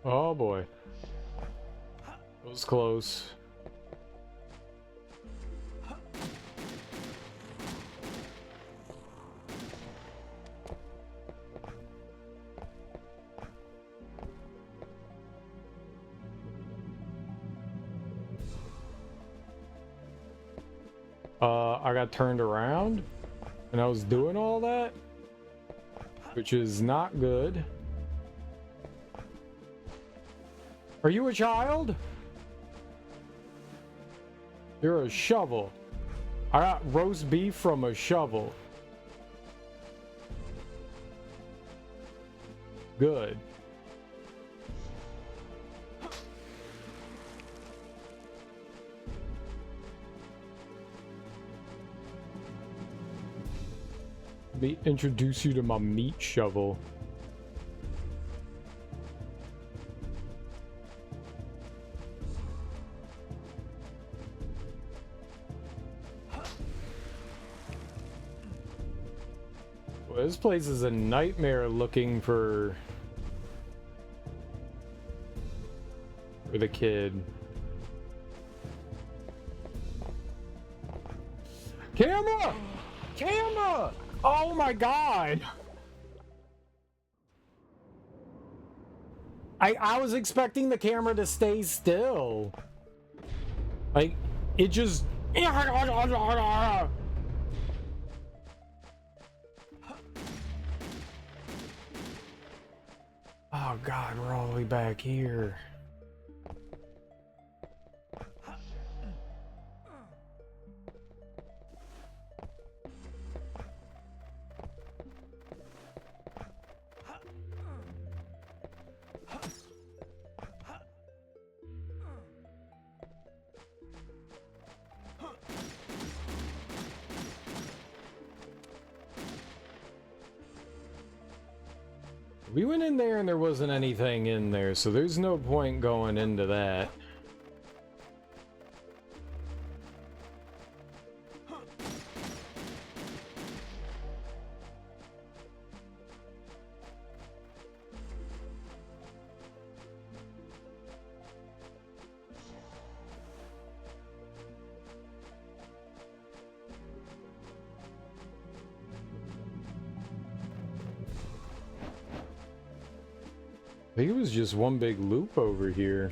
Oh boy. It was close. I got turned around and I was doing all that, which is not good. Are you a child? You're a shovel. I got roast beef from a shovel. Good. Let me introduce you to my meat shovel. Well, this place is a nightmare looking for the kid. Camera! Camera! Oh my god! I was expecting the camera to stay still. Like, it just... Oh god, we're all the way back here. We went in there and there wasn't anything in there, so there's no point going into that. I think it was just one big loop over here.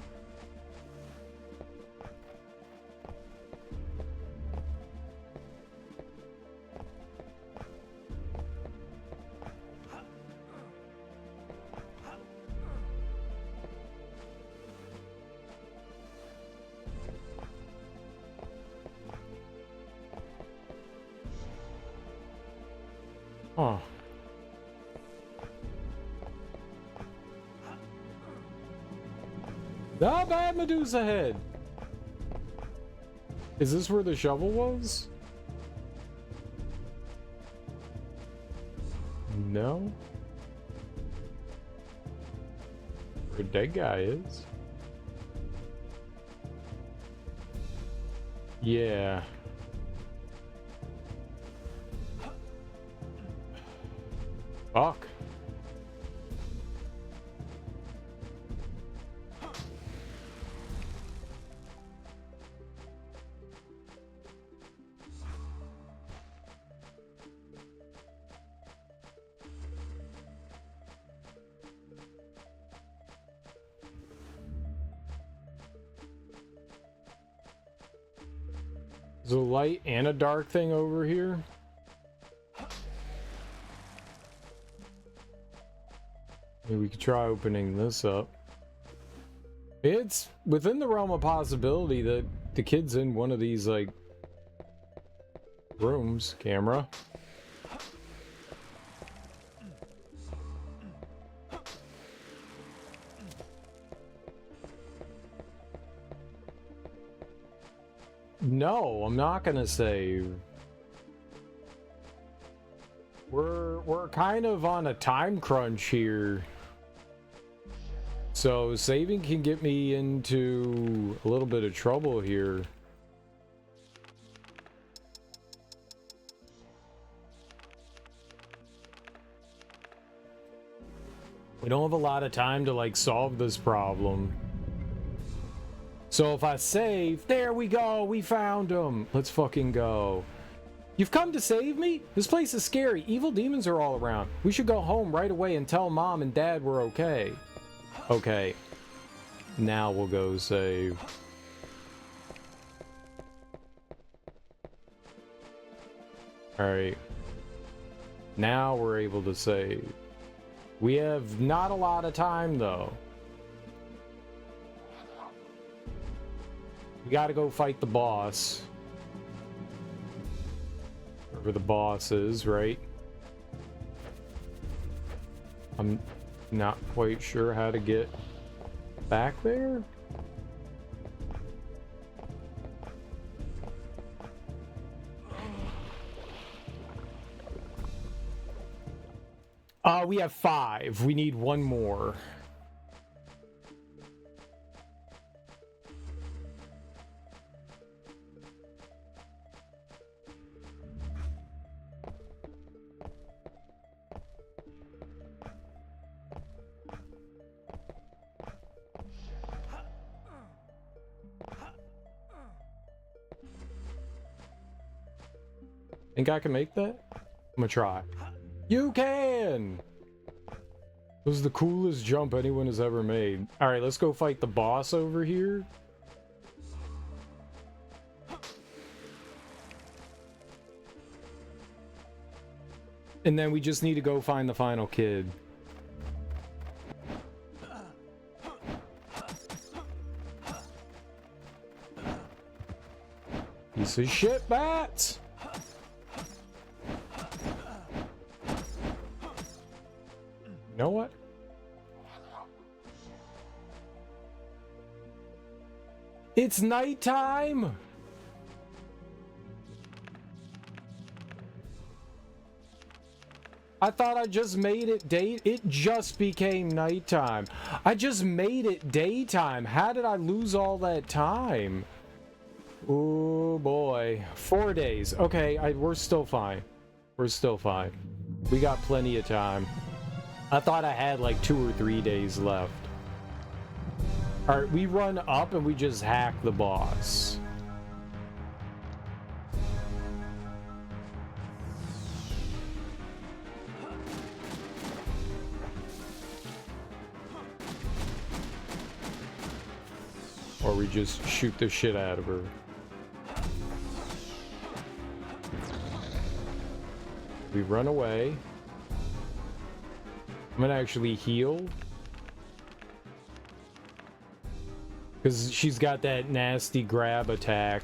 Huh. Ah, bad Medusa head! Is this where the shovel was? No? Where a dead guy is? Yeah. Fuck. There's a light and a dark thing over here. Maybe we could try opening this up. It's within the realm of possibility that the kid's in one of these, like, rooms. Camera. No, I'm not gonna save. We're kind of on a time crunch here. So saving can get me into a little bit of trouble here. We don't have a lot of time to, like, solve this problem. So if I save, there we go, we found him. Let's fucking go. You've come to save me? This place is scary. Evil demons are all around. We should go home right away and tell Mom and Dad we're okay. Okay. Now we'll go save. Alright. Now we're able to save. We have not a lot of time, though. We gotta go fight the boss. Wherever the boss is, right? I'm not quite sure how to get back there. We have 5. We need 1 more. Think I can make that? I'm gonna try. You can! It was the coolest jump anyone has ever made. Alright, let's go fight the boss over here. And then we just need to go find the final kid. Piece of shit, bats! You know what? It's nighttime! I thought I just made it it just became nighttime. I just made it daytime. How did I lose all that time? Oh boy. 4 days. Okay, we're still fine. We're still fine. We got plenty of time. I thought I had like 2 or 3 days left. Alright, we run up and we just hack the boss. we just shoot the shit out of her. We run away. I'm gonna actually heal. Because she's got that nasty grab attack.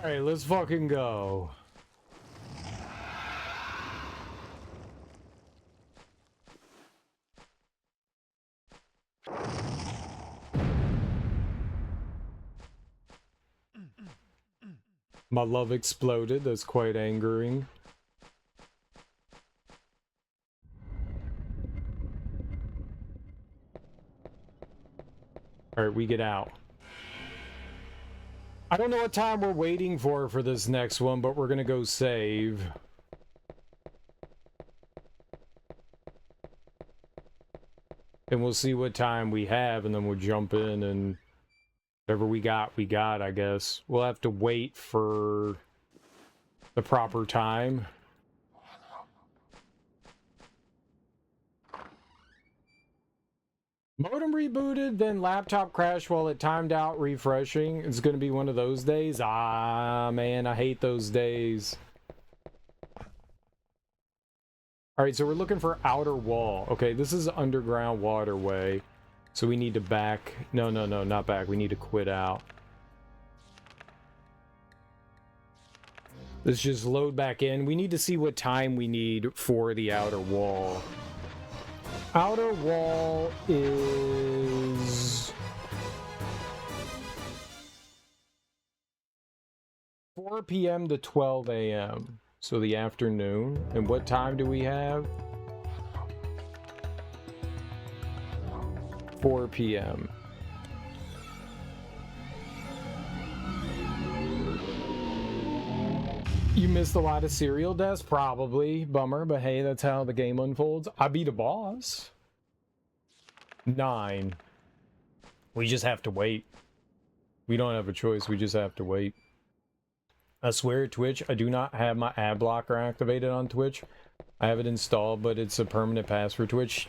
Alright, let's fucking go. My love exploded. That's quite angering. Alright, we get out. I don't know what time we're waiting for this next one, but we're gonna go save. And we'll see what time we have, and then we'll jump in, and whatever we got, I guess. We'll have to wait for the proper time. Modem rebooted, then laptop crashed while it timed out refreshing. It's gonna be one of those days. Ah, man, I hate those days. Alright, so we're looking for outer wall. Okay, this is underground waterway. So we need to back... No, not back. We need to quit out. Let's just load back in. We need to see what time we need for the outer wall. Outer wall is 4 p.m. to 12 a.m. So the afternoon. And what time do we have? 4 p.m. You missed a lot of serial deaths? Probably. Bummer, but hey, that's how the game unfolds. I beat a boss. 9. We just have to wait. We don't have a choice. We just have to wait. I swear, Twitch, I do not have my ad blocker activated on Twitch. I have it installed, but it's a permanent pass for Twitch.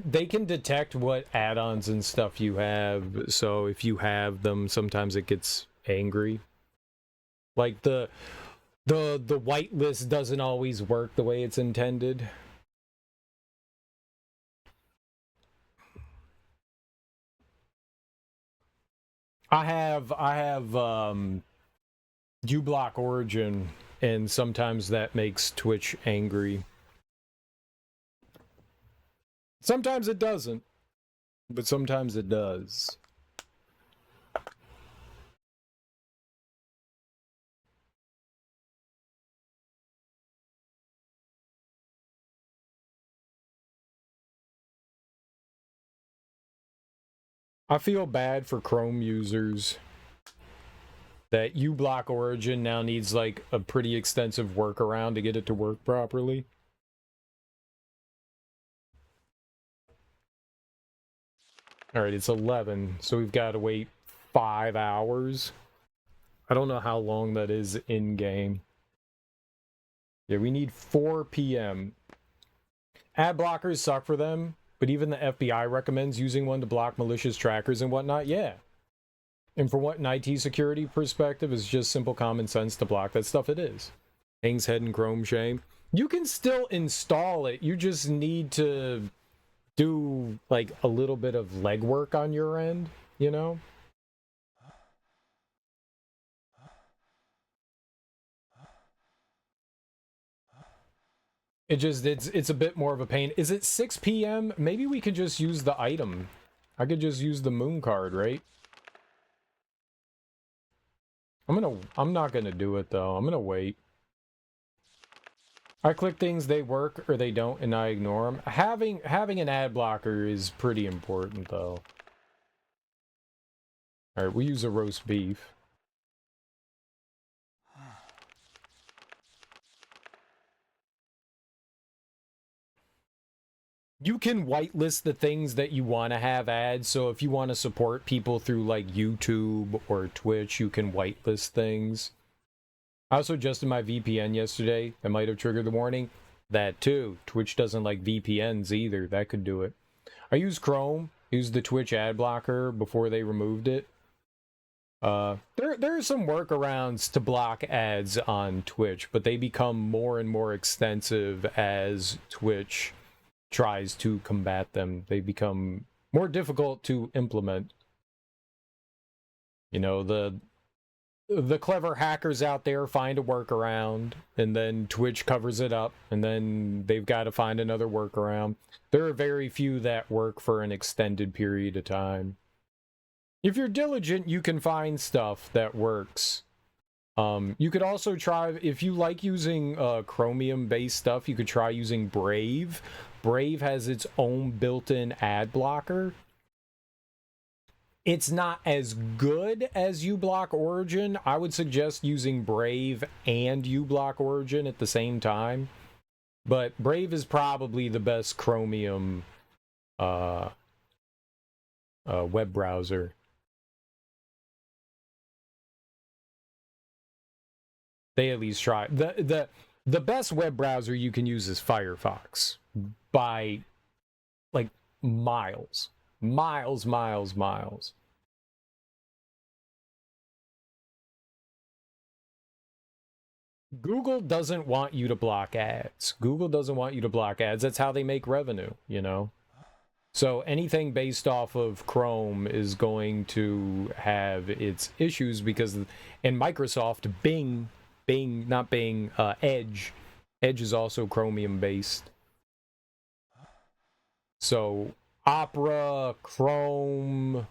They can detect what add-ons and stuff you have, so if you have them, sometimes it gets angry. Like the whitelist doesn't always work the way it's intended. I have uBlock Origin, and sometimes that makes Twitch angry. Sometimes it doesn't, but sometimes it does. I feel bad for Chrome users that uBlock Origin now needs like a pretty extensive workaround to get it to work properly. Alright, it's 11, so we've got to wait 5 hours. I don't know how long that is in-game. Yeah, we need 4 p.m. Ad blockers suck for them, but even the FBI recommends using one to block malicious trackers and whatnot. Yeah. And from what an IT security perspective is just simple common sense to block that stuff, it is. Hangs head and Chrome shame. You can still install it. You just need to do like a little bit of legwork on your end, you know? It's a bit more of a pain. Is it 6 p.m.? Maybe we could just use the item. I could just use the moon card, right? I'm not gonna do it though. I'm gonna wait. I click things, they work or they don't, and I ignore them. Having an ad blocker is pretty important though. All right, we use a roast beef. You can whitelist the things that you want to have ads. So if you want to support people through like YouTube or Twitch, you can whitelist things. I also adjusted my VPN yesterday. That might have triggered the warning. That too. Twitch doesn't like VPNs either. That could do it. I use Chrome. Used the Twitch ad blocker before they removed it. There are some workarounds to block ads on Twitch, but they become more and more extensive as Twitch tries to combat them. They become more difficult to implement. You know, the clever hackers out there find a workaround, and then Twitch covers it up, and then they've got to find another workaround. There are very few that work for an extended period of time. If you're diligent, you can find stuff that works. You could also try, if you like using Chromium-based stuff, you could try using Brave. Brave has its own built-in ad blocker. It's not as good as uBlock Origin. I would suggest using Brave and uBlock Origin at the same time. But Brave is probably the best Chromium web browser. They at least try. The best web browser you can use is Firefox by like miles. Miles. Google doesn't want you to block ads. Google doesn't want you to block ads. That's how they make revenue, you know? So anything based off of Chrome is going to have its issues because, in Microsoft, Edge is also Chromium based. So Opera, Chrome,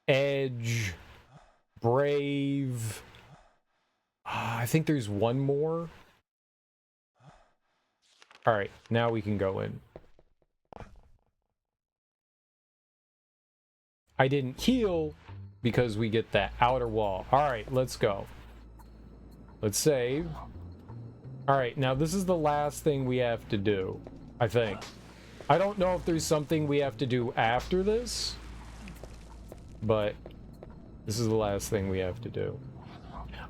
Edge, Brave. I think there's one more. All right, now we can go in. I didn't heal because we get that outer wall. All right, let's go. Let's save. All right, now this is the last thing we have to do, I think. I don't know if there's something we have to do after this, but this is the last thing we have to do.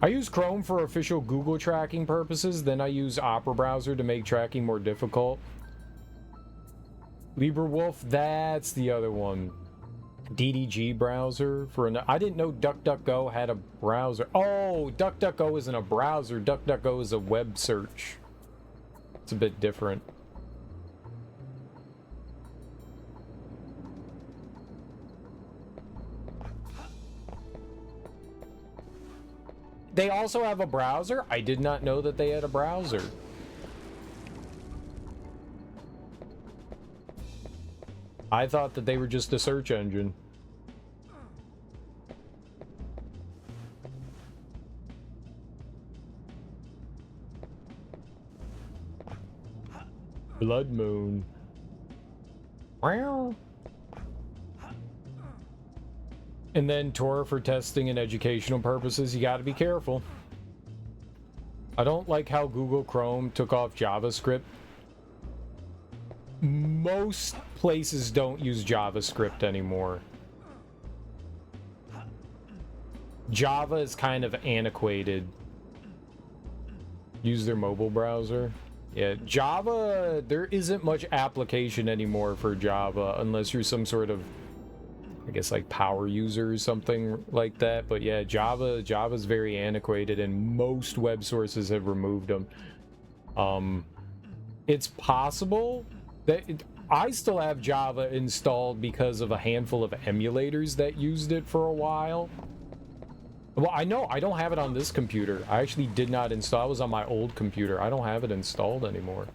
I use Chrome for official Google tracking purposes, then I use Opera browser to make tracking more difficult. LibreWolf, that's the other one. DDG browser for an... I didn't know DuckDuckGo had a browser. Oh, DuckDuckGo isn't a browser. DuckDuckGo is a web search. It's a bit different. They also have a browser? I did not know that they had a browser. I thought that they were just a search engine. Blood Moon. Wow. And then Tor for testing and educational purposes. You got to be careful. I don't like how Google Chrome took off JavaScript. Most places don't use JavaScript anymore. Java is kind of antiquated. Use their mobile browser. Yeah, Java, there isn't much application anymore for Java unless you're some sort of, I guess, like power user or something like that. But yeah, Java's very antiquated and most web sources have removed them. It's possible that I still have Java installed because of a handful of emulators that used it for a while. Well, I know I don't have it on this computer. I actually did not install. It was on my old computer. I don't have it installed anymore.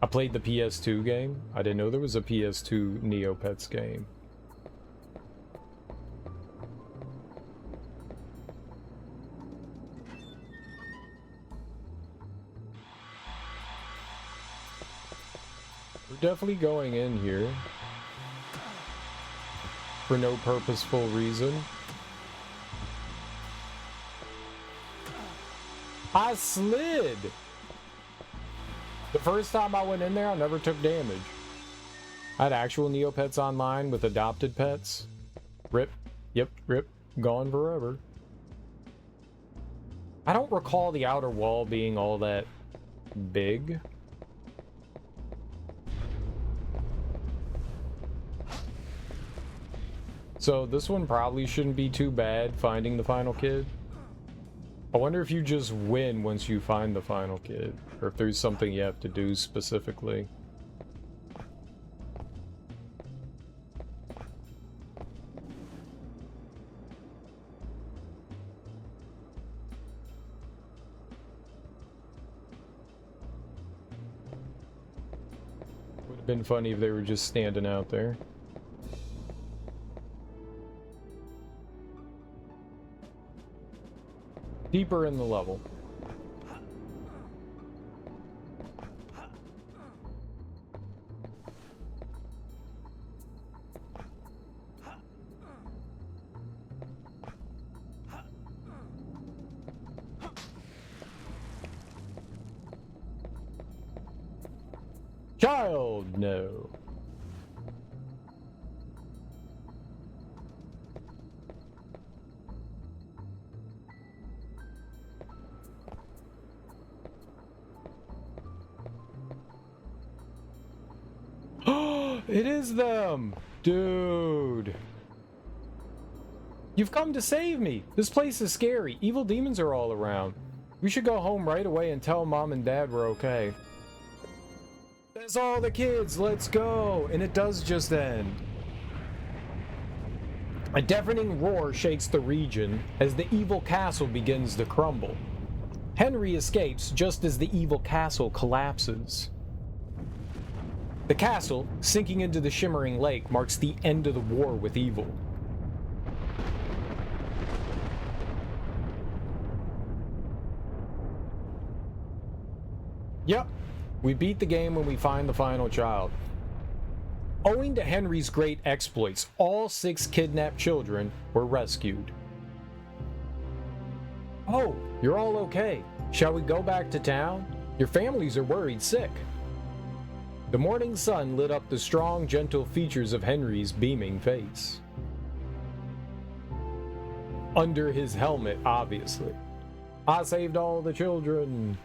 I played the PS2 game. I didn't know there was a PS2 Neopets game. We're definitely going in here for no purposeful reason. I slid! The first time I went in there, I never took damage. I had actual Neopets online with adopted pets. Rip. Yep, rip. Gone forever. I don't recall the outer wall being all that big. So this one probably shouldn't be too bad, finding the final kid. I wonder if you just win once you find the final kid, or if there's something you have to do specifically. Would have been funny if they were just standing out there. Deeper in the level. Child, no. It is them! Dude! You've come to save me! This place is scary. Evil demons are all around. We should go home right away and tell Mom and Dad we're okay. That's all the kids! Let's go! And it does just end. A deafening roar shakes the region as the evil castle begins to crumble. Henry escapes just as the evil castle collapses. The castle, sinking into the shimmering lake, marks the end of the war with evil. Yep, we beat the game when we find the final child. Owing to Henry's great exploits, all 6 kidnapped children were rescued. Oh, you're all okay. Shall we go back to town? Your families are worried sick. The morning sun lit up the strong, gentle features of Henry's beaming face. Under his helmet, obviously. I saved all the children.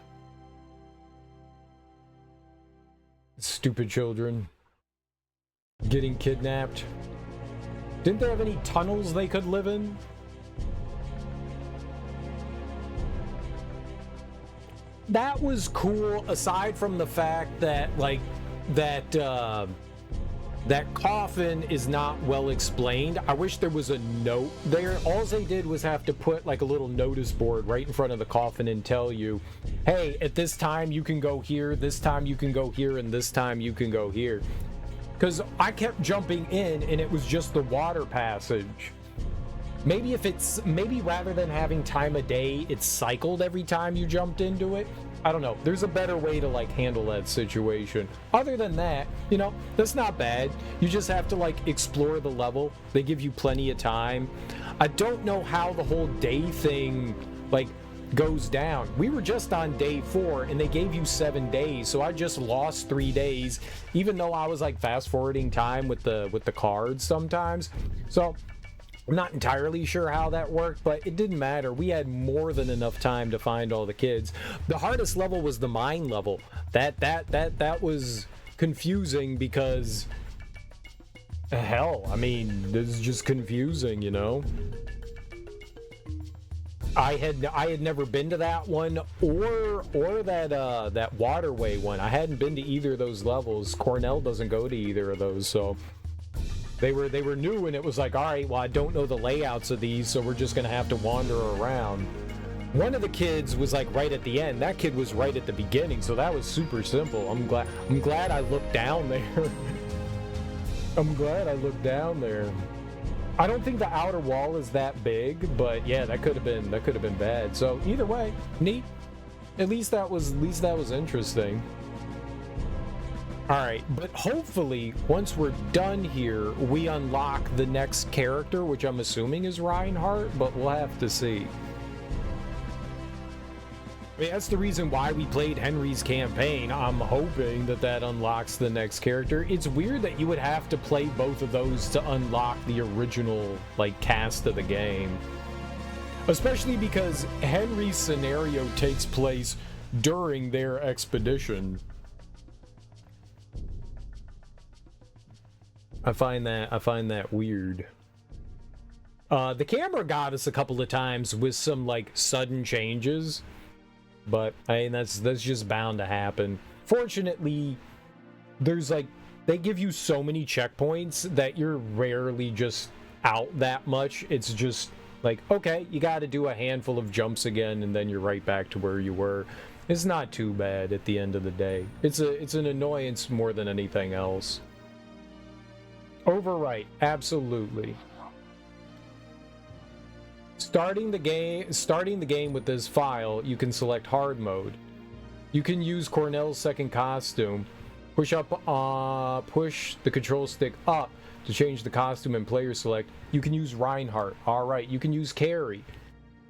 Stupid children. Getting kidnapped. Didn't they have any tunnels they could live in? That was cool, aside from the fact that, like, that coffin is not well explained. I wish there was a note there. All they did was have to put like a little notice board right in front of the coffin and tell you, hey, at this time you can go here, this time you can go here, and this time you can go here. Because I kept jumping in and it was just the water passage. Maybe rather than having time of day, it's cycled every time you jumped into it. I don't know. There's a better way to like handle that situation. Other than that, you know, that's not bad. You just have to like explore the level. They give you plenty of time. I don't know how the whole day thing like goes down. We were just on day 4 and they gave you 7 days, so I just lost 3 days, even though I was like fast forwarding time with the cards sometimes. So I'm not entirely sure how that worked, but it didn't matter. We had more than enough time to find all the kids. The hardest level was the mine level. That was confusing because hell, I mean, this is just confusing, you know. I had never been to that one or that waterway one. I hadn't been to either of those levels. Cornell doesn't go to either of those, so they were new, and it was like, all right, well, I don't know the layouts of these, so we're just gonna have to wander around. One of the kids was like right at the end. That kid was right at the beginning, so that was super simple. I'm glad I looked down there. I'm glad I looked down there. I don't think the outer wall is that big, but yeah, that could have been bad. So either way, neat. At least that was interesting. Alright, but hopefully, once we're done here, we unlock the next character, which I'm assuming is Reinhardt, but we'll have to see. I mean, that's the reason why we played Henry's campaign. I'm hoping that that unlocks the next character. It's weird that you would have to play both of those to unlock the original, like, cast of the game. Especially because Henry's scenario takes place during their expedition. I find that weird. The camera got us a couple of times with some like sudden changes, but I mean that's just bound to happen. Fortunately, there's like they give you so many checkpoints that you're rarely just out that much. It's just like, okay, you got to do a handful of jumps again, and then you're right back to where you were. It's not too bad at the end of the day. It's an annoyance more than anything else. Overwrite, absolutely. Starting the game with this file, you can select hard mode. You can use Cornell's second costume. Push the control stick up to change the costume and player select. You can use Reinhardt. All right, you can use Carrie.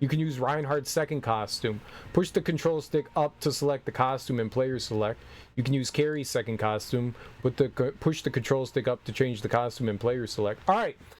You can use Reinhardt's second costume. Push the control stick up to select the costume and player select. You can use Carrie's second costume. Push the control stick up to change the costume and player select. All right,